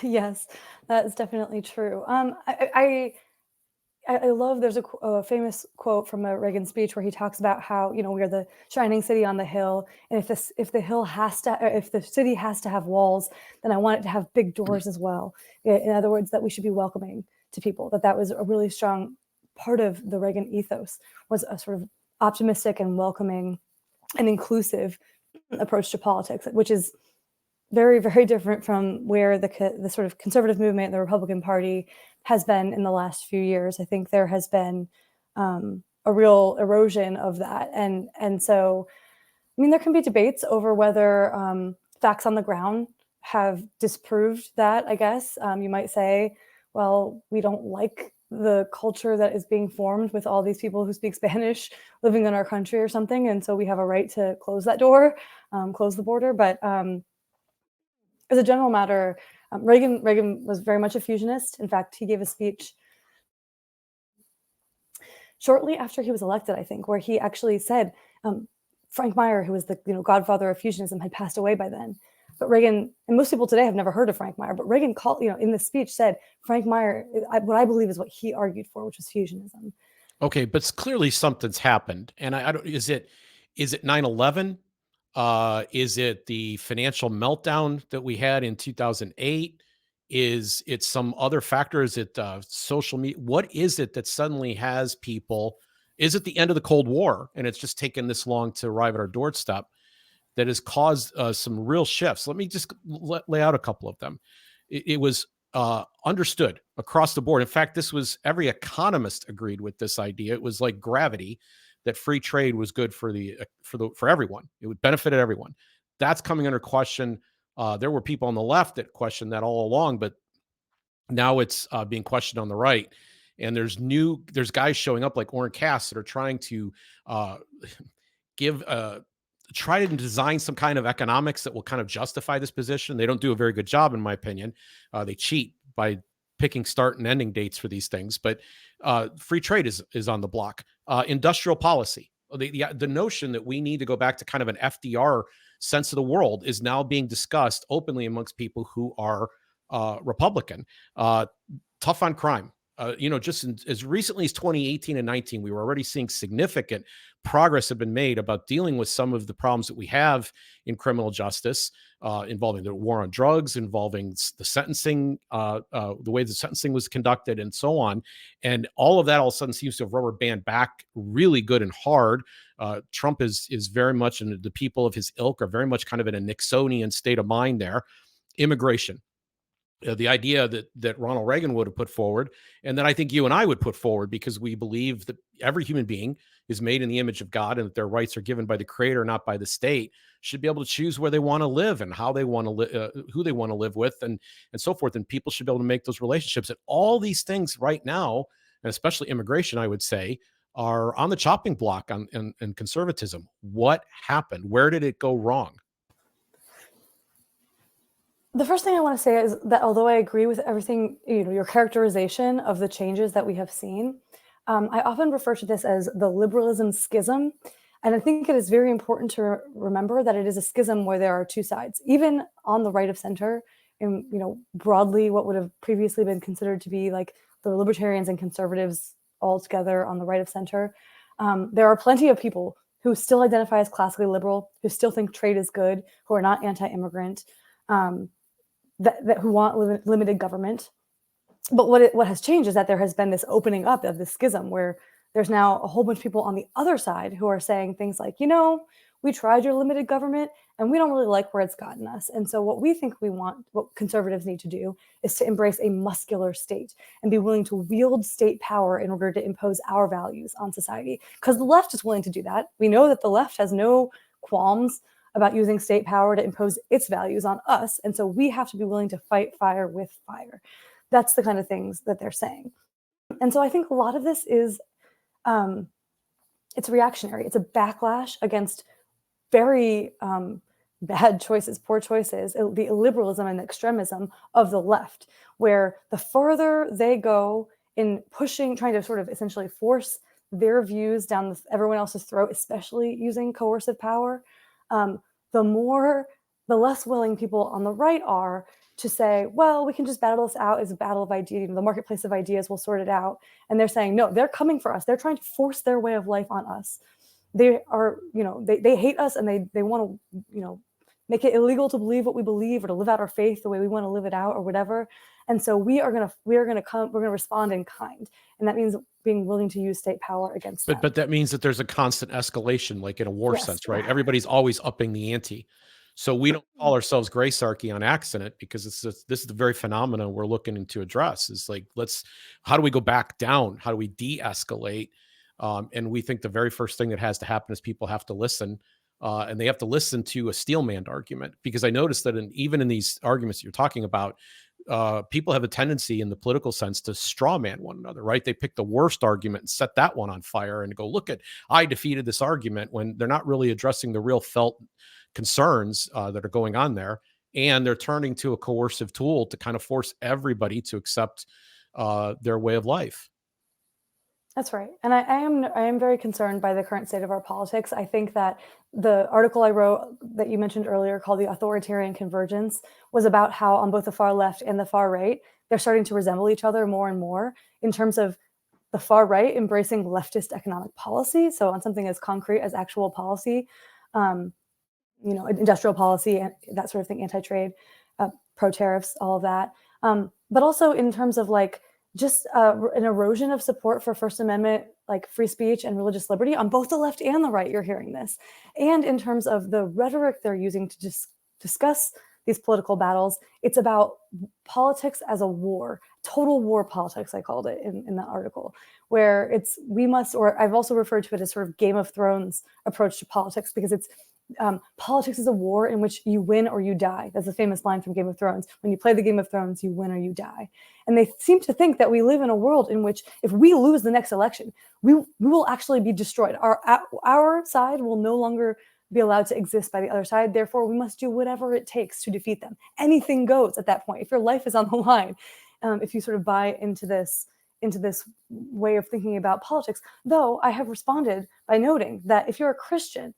Yes, that is definitely true. I love, there's a famous quote from a Reagan speech where he talks about how, we're the shining city on the hill. And if the city has to have walls, then I want it to have big doors as well. In other words, that we should be welcoming to people, that was a really strong part of the Reagan ethos, was a sort of optimistic and welcoming and inclusive approach to politics, which is very, very different from where the sort of conservative movement, the Republican Party, has been in the last few years. I think there has been a real erosion of that. And so, I mean, there can be debates over whether facts on the ground have disproved that, I guess. You might say, well, we don't like the culture that is being formed with all these people who speak Spanish living in our country or something. And so we have a right to close that door, close the border. But as a general matter, Reagan was very much a fusionist. In fact, he gave a speech shortly after he was elected, I think, where he actually said, Frank Meyer, who was the godfather of fusionism, had passed away by then. But Reagan, and most people today have never heard of Frank Meyer, but Reagan called, in the speech said, Frank Meyer, what I believe is what he argued for, which was fusionism. Okay, but clearly something's happened. And I don't, is it 9/11? Is it the financial meltdown that we had in 2008? Is it some other factor? Is it social media? What is it that suddenly has people? Is it the end of the Cold War and it's just taken this long to arrive at our doorstep that has caused some real shifts? Let me just lay out a couple of them. It was understood across the board. In fact, this was every economist agreed with this idea. It was like gravity that free trade was good for everyone. It would benefit everyone. That's coming under question. There were people on the left that questioned that all along, but now it's being questioned on the right. And there's guys showing up like Orient Cass that are trying to try to design some kind of economics that will kind of justify this position. They don't do a very good job, in my opinion. They cheat by picking start and ending dates for these things, but free trade is on the block. Industrial policy, the notion that we need to go back to kind of an FDR sense of the world is now being discussed openly amongst people who are Republican. Tough on crime. Just as recently as 2018 and 19, we were already seeing significant progress had been made about dealing with some of the problems that we have in criminal justice, involving the war on drugs, involving the sentencing, the way the sentencing was conducted, and so on. And all of that all of a sudden seems to have rubber band back really good and hard. Trump is very much, and the people of his ilk are very much kind of in a Nixonian state of mind there. Immigration. The idea that Ronald Reagan would have put forward, and that I think you and I would put forward, because we believe that every human being is made in the image of God and that their rights are given by the Creator, not by the state, should be able to choose where they want to live and how they want to live, who they want to live with, and so forth. And people should be able to make those relationships. And all these things right now, and especially immigration, I would say, are on the chopping block on conservatism. What happened? Where did it go wrong? The first thing I want to say is that although I agree with everything, your characterization of the changes that we have seen, I often refer to this as the liberalism schism. And I think it is very important to remember that it is a schism where there are two sides. Even on the right of center, and broadly what would have previously been considered to be like the libertarians and conservatives all together on the right of center, there are plenty of people who still identify as classically liberal, who still think trade is good, who are not anti-immigrant, that who want limited government. But what has changed is that there has been this opening up of the schism where there's now a whole bunch of people on the other side who are saying things like, we tried your limited government and we don't really like where it's gotten us. And so what we think we want, what conservatives need to do, is to embrace a muscular state and be willing to wield state power in order to impose our values on society. Because the left is willing to do that. We know that the left has no qualms about using state power to impose its values on us. And so we have to be willing to fight fire with fire. That's the kind of things that they're saying. And so I think a lot of this is, it's reactionary. It's a backlash against very bad choices, poor choices, the illiberalism and extremism of the left, where the further they go in pushing, trying to sort of essentially force their views down everyone else's throat, especially using coercive power, the less willing people on the right are to say, well, we can just battle this out as a battle of ideas. The marketplace of ideas will sort it out. And they're saying, no, they're coming for us. They're trying to force their way of life on us. They are, they hate us, and they want to, make it illegal to believe what we believe or to live out our faith the way we want to live it out or whatever. And so we're going to respond in kind. And that means being willing to use state power against them. But that means that there's a constant escalation, like in a war sense, right? Everybody's always upping the ante. So we don't call ourselves Gracearchy on accident, because this is the very phenomenon we're looking to address. Is like, how do we go back down? How do we de-escalate? And we think the very first thing that has to happen is people have to listen. And they have to listen to a steelman argument, because I noticed that even in these arguments you're talking about, people have a tendency in the political sense to straw man one another, right? They pick the worst argument and set that one on fire and go, look I defeated this argument, when they're not really addressing the real felt concerns that are going on there. And they're turning to a coercive tool to kind of force everybody to accept their way of life. That's right. And I am very concerned by the current state of our politics. I think that the article I wrote that you mentioned earlier called The Authoritarian Convergence was about how on both the far left and the far right, they're starting to resemble each other more and more in terms of the far right embracing leftist economic policy. So on something as concrete as actual policy, industrial policy, and that sort of thing, anti-trade, pro-tariffs, all of that. But also in terms of like just an erosion of support for First Amendment, like free speech and religious liberty on both the left and the right, you're hearing this. And in terms of the rhetoric they're using to discuss these political battles, it's about politics as a war, total war politics, I called it in that article, where or I've also referred to it as sort of Game of Thrones approach to politics, because it's politics is a war in which you win or you die. That's a famous line from Game of Thrones. When you play the Game of Thrones, you win or you die. And they seem to think that we live in a world in which if we lose the next election, we will actually be destroyed. Our side will no longer be allowed to exist by the other side. Therefore, we must do whatever it takes to defeat them. Anything goes at that point. If your life is on the line, if you sort of buy into this way of thinking about politics, though I have responded by noting that if you're a Christian,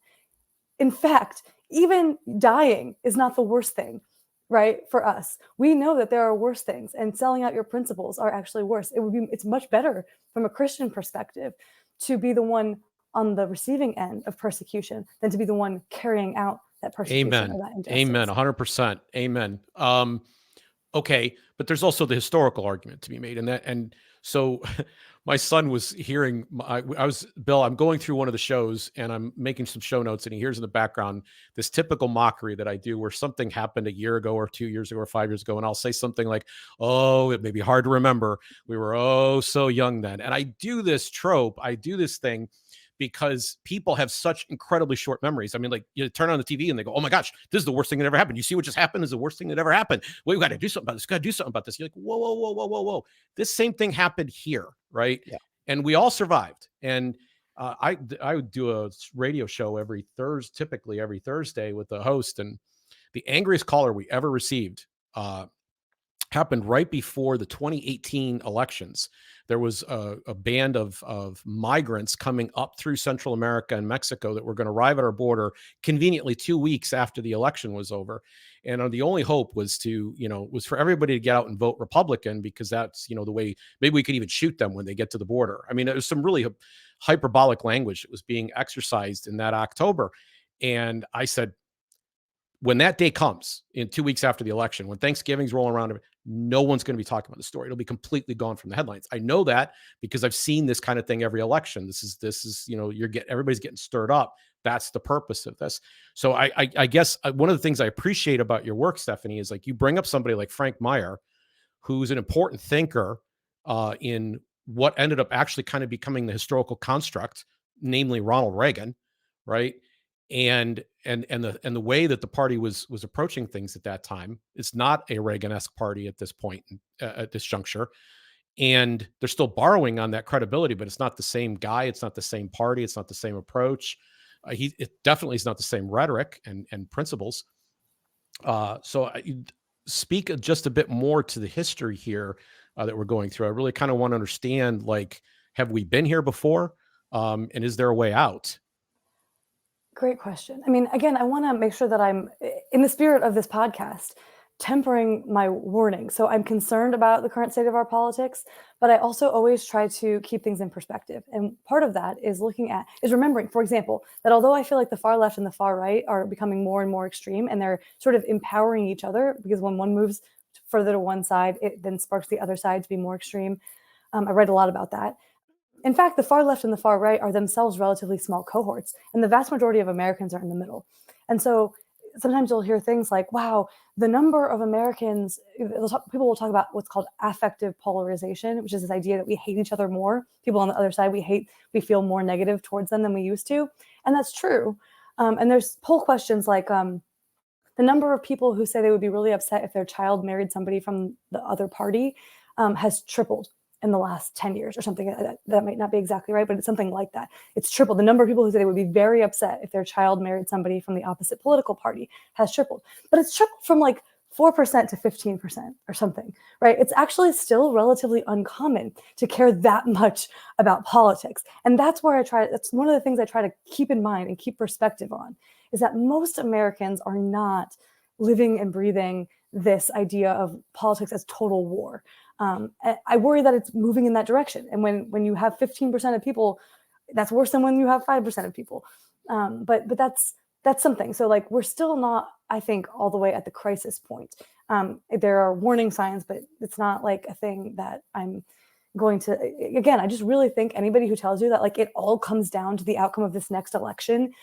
in fact, even dying is not the worst thing, right? For us, we know that there are worse things, and selling out your principles are actually worse. It's much better from a Christian perspective to be the one on the receiving end of persecution than to be the one carrying out that persecution. Amen. Or that injustice. Amen. 100%. Amen. Okay, but there's also the historical argument to be made, and so my son was hearing. Bill. I'm going through one of the shows, and I'm making some show notes, and he hears in the background this typical mockery that I do, where something happened a year ago, or 2 years ago, or 5 years ago, and I'll say something like, "Oh, it may be hard to remember. We were so young then." And I do this trope. I do this thing because people have such incredibly short memories. I mean, like, you turn on the TV and they go, "Oh my gosh, this is the worst thing that ever happened. You see what just happened is the worst thing that ever happened. Well, we got to do something about this. Got to do something about this." You're like, whoa, whoa, whoa, whoa, whoa, whoa. This same thing happened here, right? Yeah. And we all survived. And I would do a radio show typically every Thursday with the host. And the angriest caller we ever received happened right before the 2018 elections. There was a band of migrants coming up through Central America and Mexico that were going to arrive at our border conveniently 2 weeks after the election was over. And the only hope was for everybody to get out and vote Republican, because that's, the way maybe we could even shoot them when they get to the border. I mean, it was some really hyperbolic language that was being exercised in that October. And I said, when that day comes in 2 weeks after the election, when Thanksgiving's rolling around, no one's going to be talking about the story. It'll be completely gone from the headlines. I know that because I've seen this kind of thing every election. This is everybody's getting stirred up. That's the purpose of this. So I guess one of the things I appreciate about your work, Stephanie, is like you bring up somebody like Frank Meyer, who's an important thinker in what ended up actually kind of becoming the historical construct, namely Ronald Reagan, right? And the way that the party was approaching things at that time, it's not a Reagan-esque party at this point, at this juncture. And they're still borrowing on that credibility, but it's not the same guy. It's not the same party. It's not the same approach. It definitely is not the same rhetoric and principles. So I speak just a bit more to the history here that we're going through. I really kind of want to understand, like, have we been here before? And is there a way out? Great question. I mean, again, I want to make sure that I'm, in the spirit of this podcast, tempering my warning. So I'm concerned about the current state of our politics, but I also always try to keep things in perspective. And part of that is remembering, for example, that although I feel like the far left and the far right are becoming more and more extreme, and they're sort of empowering each other, because when one moves further to one side, it then sparks the other side to be more extreme. I read a lot about that. In fact, the far left and the far right are themselves relatively small cohorts, and the vast majority of Americans are in the middle. And so sometimes you'll hear things like, wow, the number of Americans, people will talk about what's called affective polarization, which is this idea that we hate each other more. People on the other side, we feel more negative towards them than we used to. And that's true. And there's poll questions like the number of people who say they would be really upset if their child married somebody from the other party has tripled in the last 10 years or something. That might not be exactly right, but it's something like that. It's tripled. The number of people who say they would be very upset if their child married somebody from the opposite political party has tripled. But it's tripled from like 4% to 15% or something, right? It's actually still relatively uncommon to care that much about politics. And that's where that's one of the things I try to keep in mind and keep perspective on, is that most Americans are not living and breathing this idea of politics as total war. I worry that it's moving in that direction. And when you have 15% of people, that's worse than when you have 5% of people. But that's something. So like, we're still not, I think, all the way at the crisis point. There are warning signs, but it's not like a thing that I'm going to, again, I just really think anybody who tells you that like it all comes down to the outcome of this next election,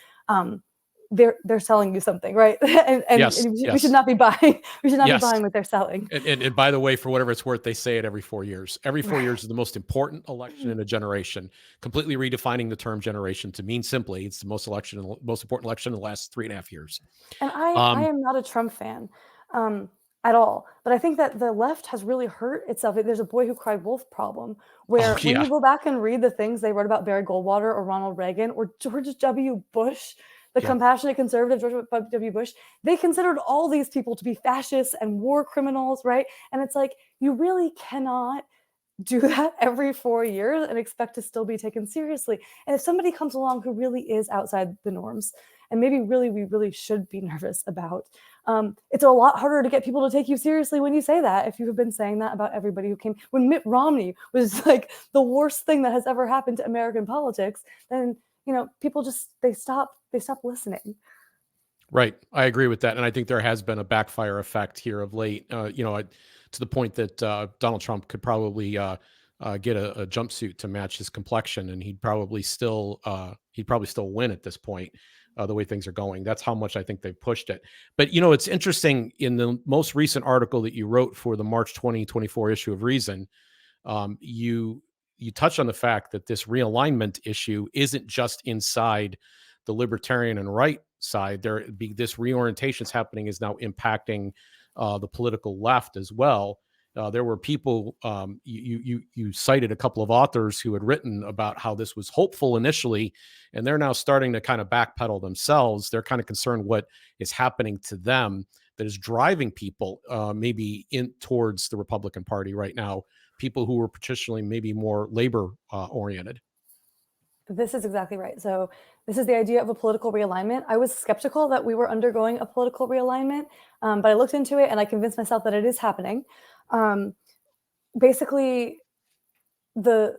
they're selling you something, right? and Yes, we should not be buying. We should not Yes. be buying what they're selling. And by the way, for whatever it's worth, they say it every 4 years. Every 4 years is the most important election in a generation. Completely redefining the term generation to mean simply it's the most important election in the last 3.5 years. And I am not a Trump fan at all, but I think that the left has really hurt itself. There's a boy who cried wolf problem, where when you go back and read the things they wrote about Barry Goldwater or Ronald Reagan or George W. Bush, the compassionate conservative George W. Bush, they considered all these people to be fascists and war criminals, right? And it's like, you really cannot do that every 4 years and expect to still be taken seriously. And if somebody comes along who really is outside the norms, and maybe we really should be nervous about, it's a lot harder to get people to take you seriously when you say that, if you have been saying that about everybody who came. When Mitt Romney was like the worst thing that has ever happened to American politics, then people just they stop listening. Right. I agree with that. And I think there has been a backfire effect here of late, to the point that Donald Trump could probably get a jumpsuit to match his complexion, and he'd probably still win at this point, the way things are going. That's how much I think they've pushed it. But, it's interesting, in the most recent article that you wrote for the March 2024 issue of Reason, you touch on the fact that this realignment issue isn't just inside the libertarian and right side. This reorientation is happening, is now impacting the political left as well. There were people, you cited a couple of authors who had written about how this was hopeful initially, and they're now starting to kind of backpedal themselves. They're kind of concerned what is happening to them that is driving people maybe towards the Republican Party right now, people who were traditionally maybe more labor oriented. This is exactly right. So this is the idea of a political realignment. I was skeptical that we were undergoing a political realignment, but I looked into it and I convinced myself that it is happening. Basically, the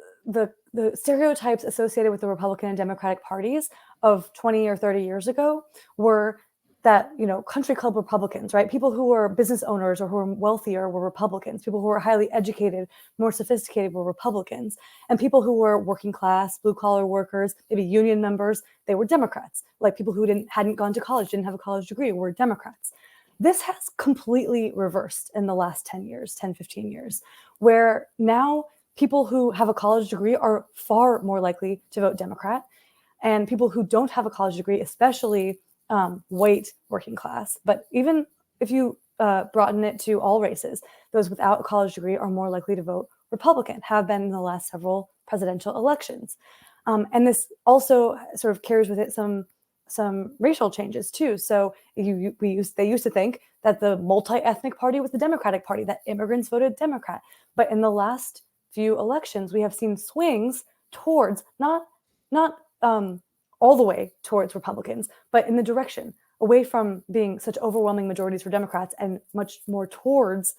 stereotypes associated with the Republican and Democratic parties of 20 or 30 years ago were that, country club Republicans, right? People who were business owners or who were wealthier were Republicans. People who were highly educated, more sophisticated were Republicans. And people who were working class, blue collar workers, maybe union members, they were Democrats. Like people who hadn't gone to college, didn't have a college degree, were Democrats. This has completely reversed in the last 10 years, 10, 15 years, where now people who have a college degree are far more likely to vote Democrat. And people who don't have a college degree, especially white working class, but even if you broaden it to all races, those without a college degree are more likely to vote Republican, have been in the last several presidential elections. And this also sort of carries with it some racial changes too. So they used to think that the multi-ethnic party was the Democratic Party, that immigrants voted Democrat. But in the last few elections, we have seen swings towards not all the way towards Republicans, but in the direction away from being such overwhelming majorities for Democrats and much more towards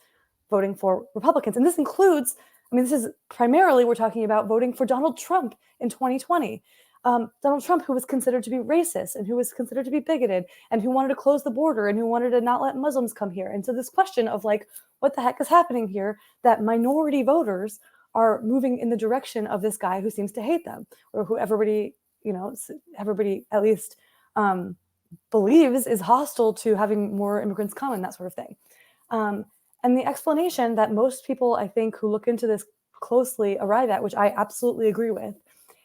voting for Republicans. And this includes, this is primarily, we're talking about voting for Donald Trump in 2020. Donald Trump, who was considered to be racist and who was considered to be bigoted and who wanted to close the border and who wanted to not let Muslims come here. And so this question of like, what the heck is happening here, that minority voters are moving in the direction of this guy who seems to hate them, or who everybody at least believes is hostile to having more immigrants come and that sort of thing. And the explanation that most people, I think, who look into this closely arrive at, which I absolutely agree with,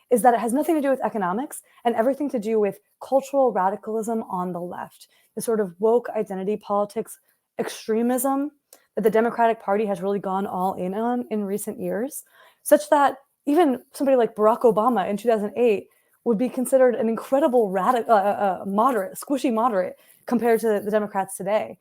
is that it has nothing to do with economics and everything to do with cultural radicalism on the left, the sort of woke identity politics extremism that the Democratic Party has really gone all in on in recent years, such that even somebody like Barack Obama in 2008 would be considered an incredible moderate, squishy moderate compared to the Democrats today.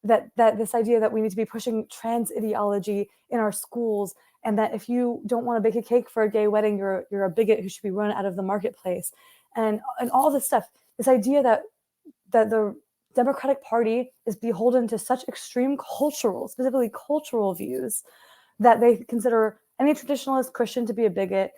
that this idea that we need to be pushing trans ideology in our schools, and that if you don't want to bake a cake for a gay wedding, you're a bigot who should be run out of the marketplace, and all this stuff. This idea that the Democratic Party is beholden to such extreme cultural, specifically cultural views, that they consider any traditionalist Christian to be a bigot,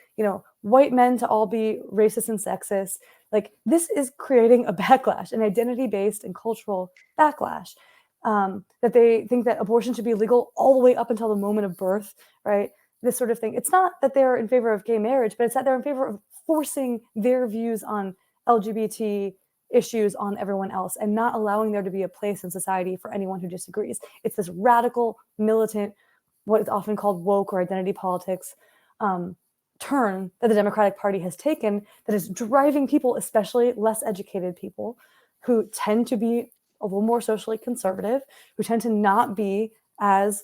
white men to all be racist and sexist. Like, this is creating a backlash, an identity-based and cultural backlash. That they think that abortion should be legal all the way up until the moment of birth, right? This sort of thing. It's not that they're in favor of gay marriage, but it's that they're in favor of forcing their views on LGBT issues on everyone else and not allowing there to be a place in society for anyone who disagrees. It's this radical, militant, what is often called woke or identity politics turn that the Democratic Party has taken that is driving people, especially less educated people, who tend to be a little more socially conservative, who tend to not be as,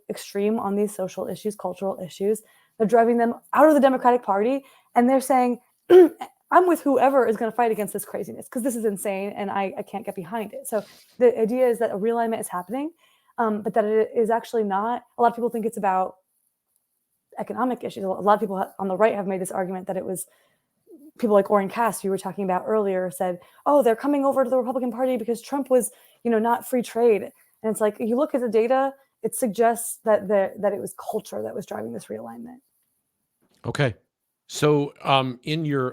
extreme on these social issues, cultural issues. They're driving them out of the Democratic Party, and they're saying, I'm with whoever is going to fight against this craziness because this is insane and I can't get behind it. So the idea is that a realignment is happening, but that it is actually not. A lot of people think it's about economic issues. A lot of people on the right have made this argument that it was people like Orient you were talking about earlier said, oh, they're coming over to the Republican Party because Trump was, not free trade. And it's like, if you look at the data, it suggests that it was culture that was driving this realignment. Okay. So in your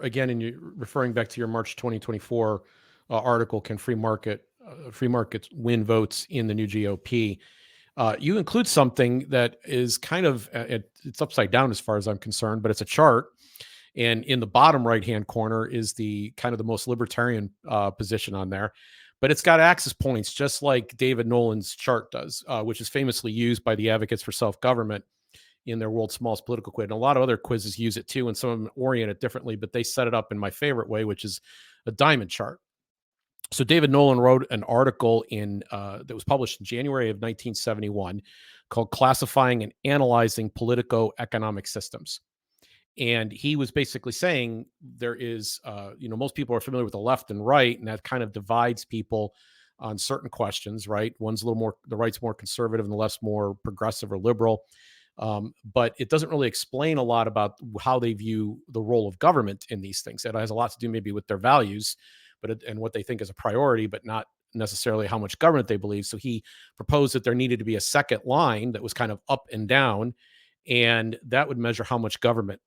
referring back to your March 2024 article, Can Free Markets Win Votes in the New GOP? You include something that is kind of, it's upside down as far as I'm concerned, but it's a chart. And in the bottom right-hand corner is the kind of the most libertarian position on there. But it's got axis points, just like David Nolan's chart does, which is famously used by the advocates for self-government in their world's smallest political quiz. And a lot of other quizzes use it too, and some of them orient it differently, but they set it up in my favorite way, which is a diamond chart. So David Nolan wrote an article that was published in January of 1971 called Classifying and Analyzing Politico-Economic Systems. And he was basically saying there is, most people are familiar with the left and right, and that kind of divides people on certain questions, right? One's a little more, the right's more conservative and the left's more progressive or liberal. But it doesn't really explain a lot about how they view the role of government in these things. It has a lot to do maybe with their values, and what they think is a priority, but not necessarily how much government they believe. So he proposed that there needed to be a second line that was kind of up and down, and that would measure how much government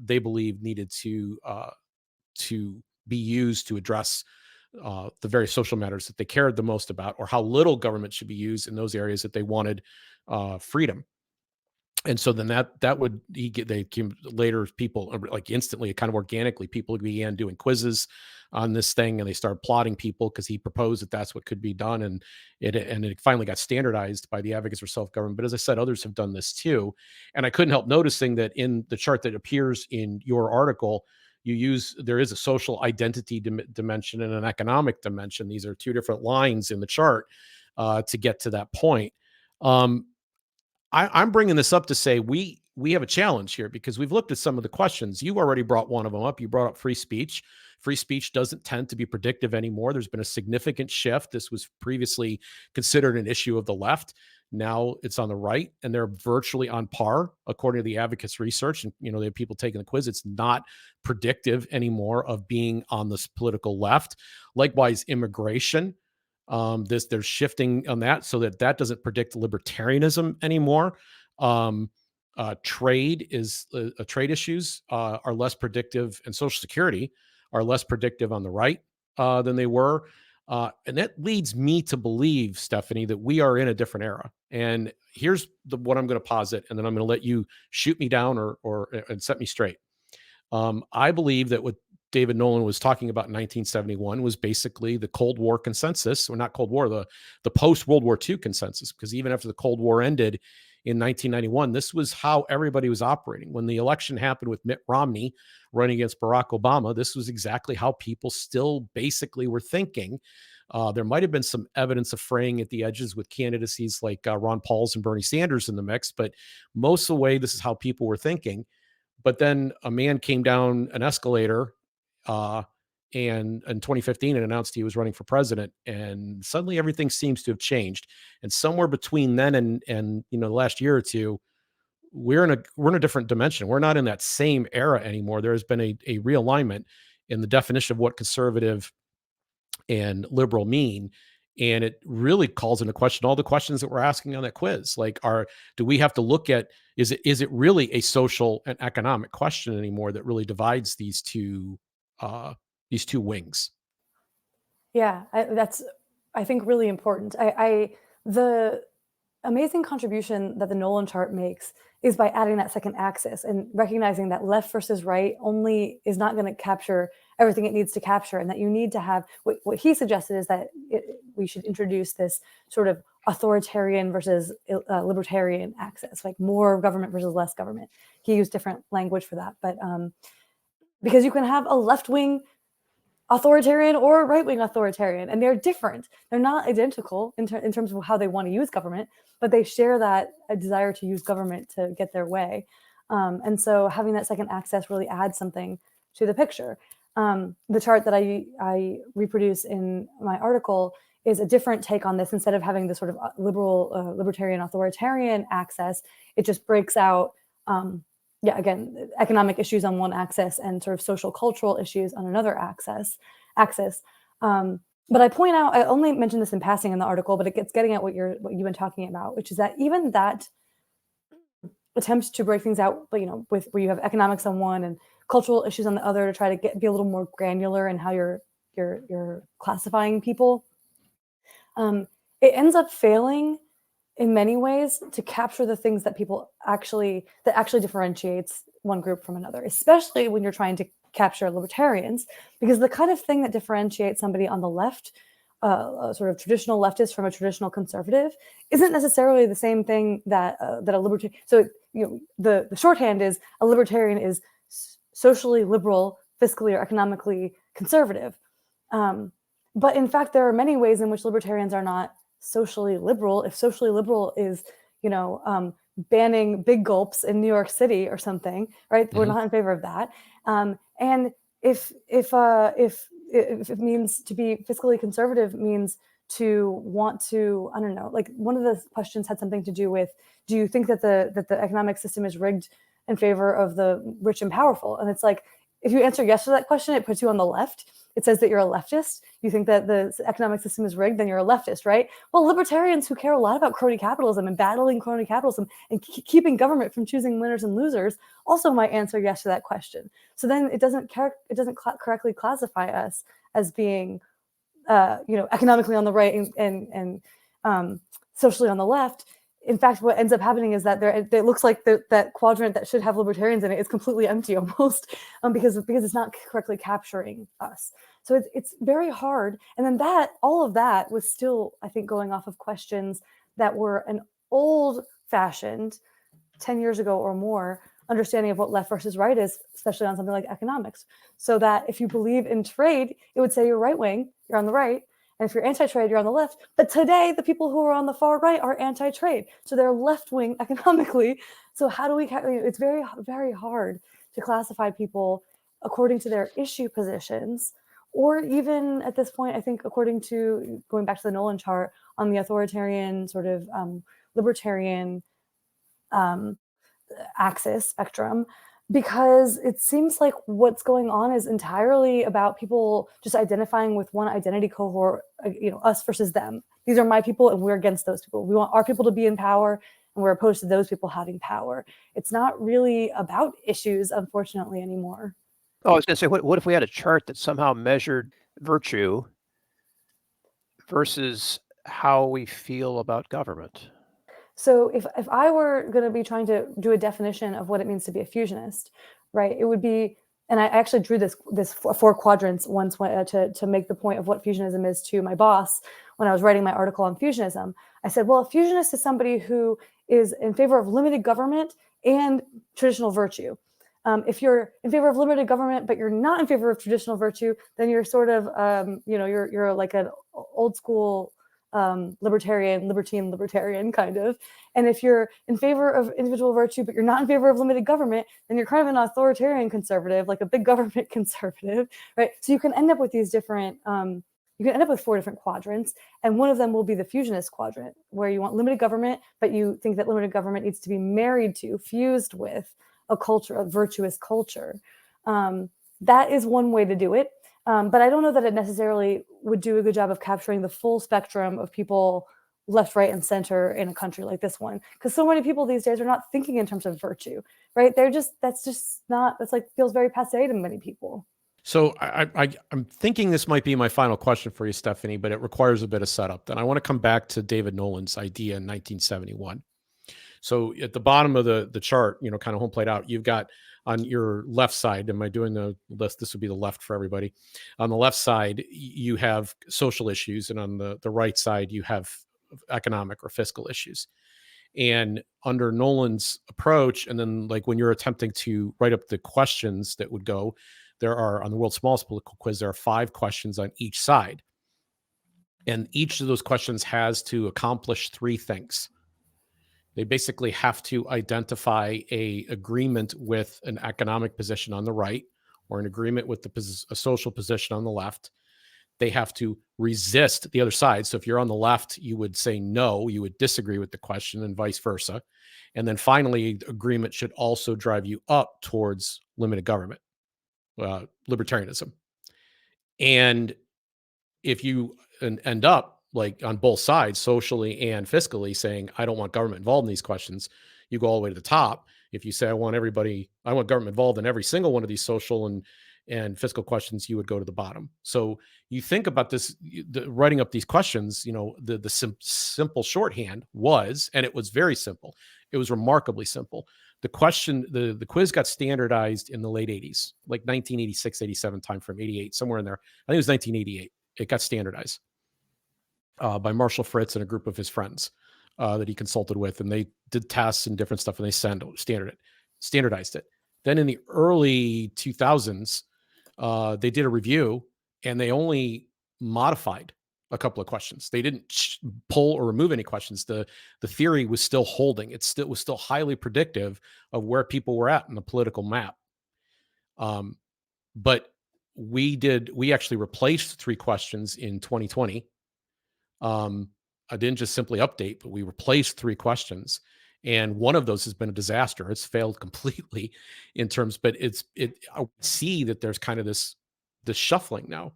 they believe needed to be used to address the various social matters that they cared the most about, or how little government should be used in those areas that they wanted freedom. And so then they came later, people like instantly, kind of organically, people began doing quizzes on this thing, and they started plotting people because he proposed that that's what could be done. And it finally got standardized by the advocates for self-government. But as I said, others have done this too. And I couldn't help noticing that in the chart that appears in your article, there is a social identity dimension and an economic dimension. These are two different lines in the chart to get to that point. I'm bringing this up to say we have a challenge here because we've looked at some of the questions. You already brought one of them up. You brought up free speech. Free speech doesn't tend to be predictive anymore. There's been a significant shift. This was previously considered an issue of the left. Now it's on the right, and they're virtually on par, according to the advocates' research. And, they have people taking the quiz. It's not predictive anymore of being on this political left. Likewise, immigration. They're shifting on that so that doesn't predict libertarianism anymore. Trade issues are less predictive, and Social Security are less predictive on the right than they were. And that leads me to believe, Stephanie, that we are in a different era. And here's what I'm going to posit, and then I'm going to let you shoot me down and set me straight. I believe that what David Nolan was talking about in 1971 was basically the Cold War consensus, or not Cold War, the post-World War II consensus, because even after the Cold War ended in 1991, this was how everybody was operating. When the election happened with Mitt Romney running against Barack Obama, this was exactly how people still basically were thinking. There might have been some evidence of fraying at the edges with candidacies like Ron Paul's and Bernie Sanders in the mix, but most of the way, this is how people were thinking. But then a man came down an escalator And in 2015, it announced he was running for president, and suddenly everything seems to have changed. And somewhere between then and the last year or two, we're in a different dimension. We're not in that same era anymore. There has been a realignment in the definition of what conservative and liberal mean. And it really calls into question all the questions that we're asking on that quiz. Like, do we have to look at, is it really a social and economic question anymore that really divides these two wings? Yeah, that's, I think, really important. The amazing contribution that the Nolan chart makes is by adding that second axis and recognizing that left versus right only is not going to capture everything it needs to capture, and that you need to have what he suggested is that we should introduce this sort of authoritarian versus libertarian axis, like more government versus less government. He used different language for that, but because you can have a left-wing authoritarian or right-wing authoritarian, and they're different. They're not identical in terms of how they want to use government, but they share that a desire to use government to get their way. And so having that second axis really adds something to the picture. The chart that I reproduce in my article is a different take on this. Instead of having this sort of libertarian authoritarian axis, it just breaks out again, economic issues on one axis and sort of social cultural issues on another axis. But I point out, I only mentioned this in passing in the article, but it gets getting at what you've been talking about, which is that even that attempt to break things out, with where you have economics on one and cultural issues on the other, to try to be a little more granular in how you're classifying people, it ends up failing in many ways to capture the things that actually differentiates one group from another, especially when you're trying to capture libertarians, because the kind of thing that differentiates somebody on the left, a sort of traditional leftist from a traditional conservative, isn't necessarily the same thing that a libertarian. So the shorthand is a libertarian is socially liberal, fiscally or economically conservative. But in fact, there are many ways in which libertarians are not socially liberal. If socially liberal is, banning big gulps in New York City or something, right? Mm-hmm. We're not in favor of that. And if it means to be fiscally conservative means to want to, I don't know, like one of the questions had something to do with, do you think that the economic system is rigged in favor of the rich and powerful? And it's like, if you answer yes to that question, it puts you on the left. It says that you're a leftist. You think that the economic system is rigged, then you're a leftist, right? Well, libertarians who care a lot about crony capitalism and battling crony capitalism and keeping government from choosing winners and losers also might answer yes to that question. So then it doesn't correctly classify us as being, economically on the right and socially on the left. In fact, what ends up happening is that it looks like that quadrant that should have libertarians in it is completely empty almost, because it's not correctly capturing us. So it's very hard. And then all of that was still, I think, going off of questions that were an old-fashioned, 10 years ago or more, understanding of what left versus right is, especially on something like economics. So that if you believe in trade, it would say you're right-wing, you're on the right. And if you're anti-trade, you're on the left. But today, the people who are on the far right are anti-trade. So they're left-wing economically. So how do we, it's very, very hard to classify people according to their issue positions, or even at this point, I think, according to, going back to the Nolan chart, on the authoritarian sort of libertarian axis spectrum, because it seems like what's going on is entirely about people just identifying with one identity cohort, us versus them. These are my people and we're against those people. We want our people to be in power and we're opposed to those people having power. It's not really about issues, unfortunately, anymore. Oh, I was going to say, what if we had a chart that somehow measured virtue versus how we feel about government? So if I were going to be trying to do a definition of what it means to be a fusionist, right, it would be, and I actually drew this 4 quadrants once to make the point of what fusionism is to my boss when I was writing my article on fusionism. I said, well, a fusionist is somebody who is in favor of limited government and traditional virtue. If you're in favor of limited government, but you're not in favor of traditional virtue, then you're sort of, you're like an old school libertarian kind of. And if you're in favor of individual virtue, but you're not in favor of limited government, then you're kind of an authoritarian conservative, like a big government conservative, right? So you can end up with these different, you can end up with 4 different quadrants, and one of them will be the fusionist quadrant, where you want limited government, but you think that limited government needs to be married to, fused with a culture, a virtuous culture. That is one way to do it. But I don't know that it necessarily would do a good job of capturing the full spectrum of people left, right, and center in a country like this one. Because so many people these days are not thinking in terms of virtue, right? That's like feels very passé to many people. So I'm thinking this might be my final question for you, Stephanie, but it requires a bit of setup. Then I want to come back to David Nolan's idea in 1971. So at the bottom of the chart, kind of home played out, you've got on your left side, am I doing the list? This would be the left for everybody. On the left side, you have social issues, and on the right side, you have economic or fiscal issues. And under Nolan's approach, and then like when you're attempting to write up the questions that would go, there are, on the world's smallest political quiz, there are 5 questions on each side. And each of those questions has to accomplish 3 things. They basically have to identify a agreement with an economic position on the right, or an agreement with a social position on the left. They have to resist the other side. So if you're on the left, you would say no, you would disagree with the question, and vice versa. And then finally, agreement should also drive you up towards limited government, libertarianism. And if you end up like on both sides, socially and fiscally, saying, I don't want government involved in these questions, you go all the way to the top. If you say, I want government involved in every single one of these social and fiscal questions, you would go to the bottom. So you think about this, writing up these questions, the simple shorthand was, and it was very simple. It was remarkably simple. The question, the quiz got standardized in the late 80s, like 1986, 87 timeframe, 88, somewhere in there. I think it was 1988. It got standardized by Marshall Fritz and a group of his friends that he consulted with, and they did tests and different stuff, and they standardized it. Then in the early 2000s, they did a review, and they only modified a couple of questions. They didn't pull or remove any questions. The theory was still holding. It was still highly predictive of where people were at in the political map. But we actually replaced 3 questions in 2020. I didn't just simply update, but we replaced 3 questions. And one of those has been a disaster. It's failed completely in terms, but I see that there's kind of this shuffling now.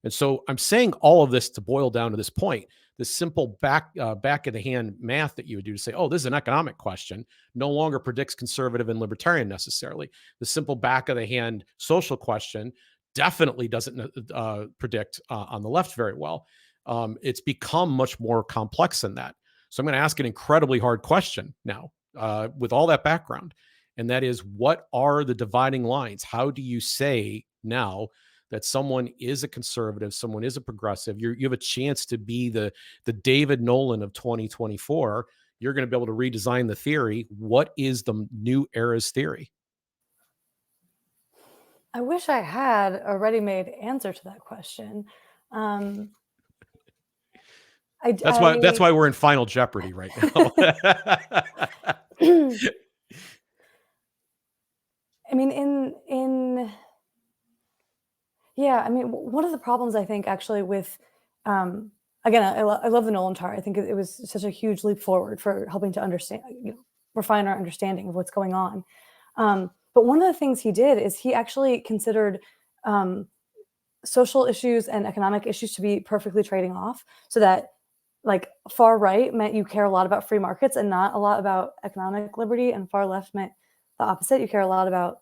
And so I'm saying all of this to boil down to this point, this simple back of the hand math that you would do to say, oh, this is an economic question, no longer predicts conservative and libertarian necessarily. The simple back of the hand social question definitely doesn't predict on the left very well. It's become much more complex than that. So I'm going to ask an incredibly hard question now with all that background. And that is, what are the dividing lines? How do you say now that someone is a conservative, someone is a progressive? You have a chance to be the David Nolan of 2024. You're going to be able to redesign the theory. What is the new era's theory? I wish I had a ready-made answer to that question. That's why we're in Final Jeopardy right now. I mean, one of the problems I think actually with, again, I love the Nolan chart. I think it was such a huge leap forward for helping to understand, refine our understanding of what's going on. But one of the things he did is he actually considered social issues and economic issues to be perfectly trading off, so that like far right meant you care a lot about free markets and not a lot about economic liberty, and far left meant the opposite. You care a lot about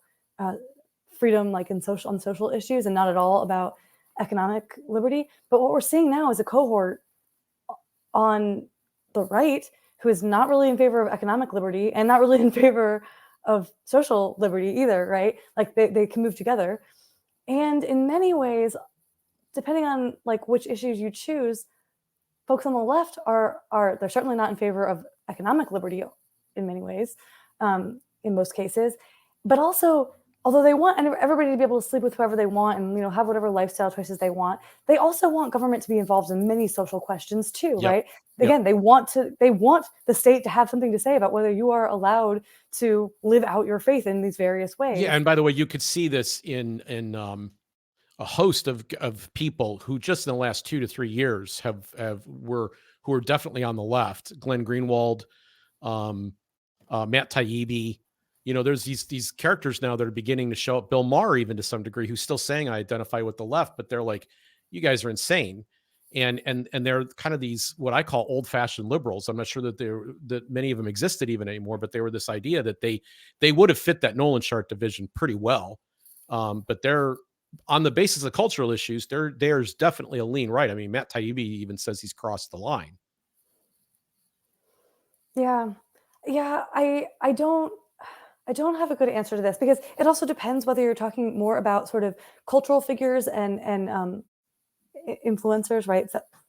freedom, like on social issues, and not at all about economic liberty. But what we're seeing now is a cohort on the right who is not really in favor of economic liberty and not really in favor of social liberty either, right? Like they can move together. And in many ways, depending on like which issues you choose, folks on the left they're certainly not in favor of economic liberty in many ways, in most cases, but also although they want everybody to be able to sleep with whoever they want and, have whatever lifestyle choices they want, they also want government to be involved in many social questions too, right? Again, they want the state to have something to say about whether you are allowed to live out your faith in these various ways. Yeah, and by the way, you could see this in a host of people who just in the last 2 to 3 years who are definitely on the left. Glenn Greenwald, Matt Taibbi. There's these characters now that are beginning to show up. Bill Maher, even to some degree, who's still saying I identify with the left, but they're like, you guys are insane. And they're kind of these what I call old-fashioned liberals. I'm not sure that many of them existed even anymore, but they were this idea that they would have fit that Nolan Chart division pretty well. But they're on the basis of cultural issues, there's definitely a lean right. I mean, Matt Taibbi even says he's crossed the line. Yeah. I don't have a good answer to this because it also depends whether you're talking more about sort of cultural figures and influencers, right?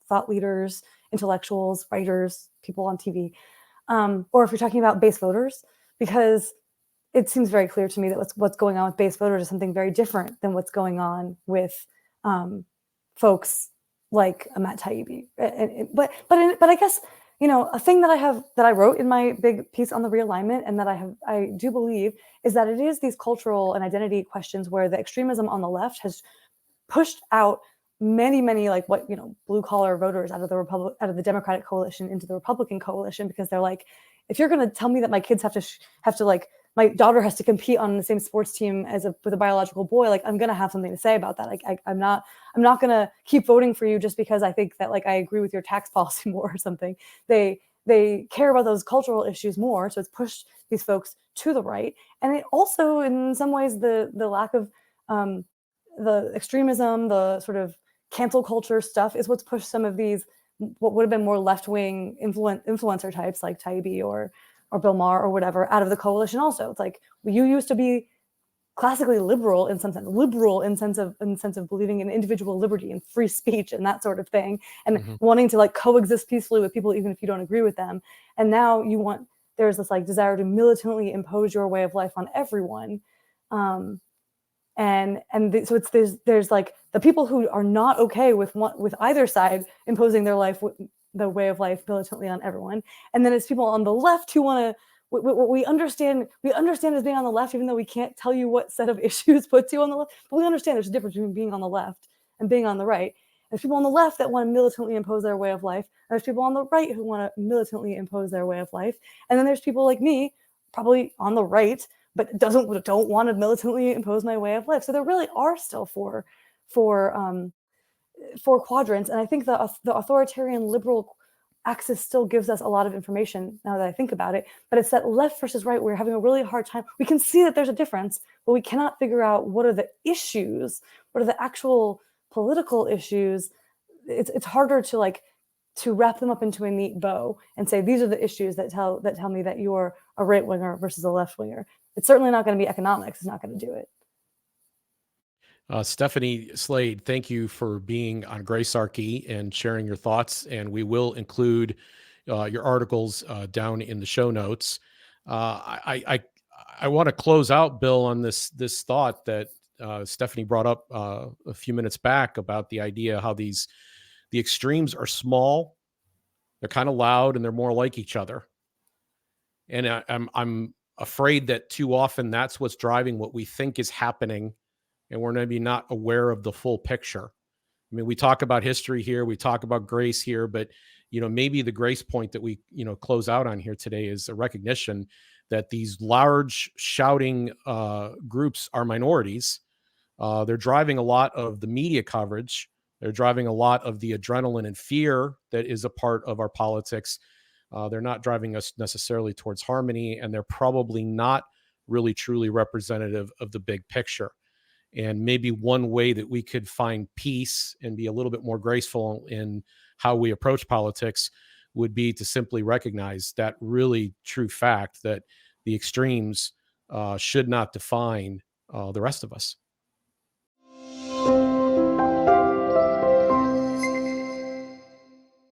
Thought leaders, intellectuals, writers, people on TV, or if you're talking about base voters, because it seems very clear to me that what's going on with base voters is something very different than what's going on with folks like Matt Taibbi. But I guess a thing that I wrote in my big piece on the realignment, and that I do believe, is that it is these cultural and identity questions where the extremism on the left has pushed out many like blue collar voters out of the Democratic coalition into the Republican coalition, because they're like, if you're going to tell me that my kids have to like my daughter has to compete on the same sports team with a biological boy, like I'm going to have something to say about that. Like I'm not going to keep voting for you just because I think that like I agree with your tax policy more or something. They care about those cultural issues more, so it's pushed these folks to the right. And it also, in some ways, the lack of the extremism, the sort of cancel culture stuff is what's pushed some of these what would have been more left-wing influencer types like Taibbi or Bill Maher or whatever out of the coalition. Also, it's like, you used to be classically liberal in some sense, in sense of believing in individual liberty and free speech and that sort of thing, and wanting to like coexist peacefully with people even if you don't agree with them. And now there's this like desire to militantly impose your way of life on everyone. So there's like the people who are not okay with either side imposing their way of life militantly on everyone, and then it's people on the left who want to. What we understand as being on the left, even though we can't tell you what set of issues puts you on the left, but we understand there's a difference between being on the left and being on the right. There's people on the left that want to militantly impose their way of life, and there's people on the right who want to militantly impose their way of life, and then there's people like me, probably on the right, but don't want to militantly impose my way of life. So there really are still four quadrants, and I think the authoritarian liberal axis still gives us a lot of information now that I think about it, but it's that left versus right we're having a really hard time. We can see that there's a difference, but we cannot figure out what are the issues, what are the actual political issues. It's harder to wrap them up into a neat bow and say these are the issues that tell me that you're a right winger versus a left winger. It's certainly not going to be economics. It's not going to do it. Stephanie Slade, thank you for being on Gracearchy and sharing your thoughts. And we will include your articles down in the show notes. I want to close out, Bill, on this thought that Stephanie brought up a few minutes back about the idea how the extremes are small, they're kind of loud, and they're more like each other. And I'm afraid that too often that's what's driving what we think is happening, and we're maybe not aware of the full picture. I mean, we talk about history here, we talk about grace here, but maybe the grace point that we close out on here today is a recognition that these large shouting groups are minorities. They're driving a lot of the media coverage. They're driving a lot of the adrenaline and fear that is a part of our politics. They're not driving us necessarily towards harmony, and they're probably not really truly representative of the big picture. And maybe one way that we could find peace and be a little bit more graceful in how we approach politics would be to simply recognize that really true fact that the extremes should not define the rest of us.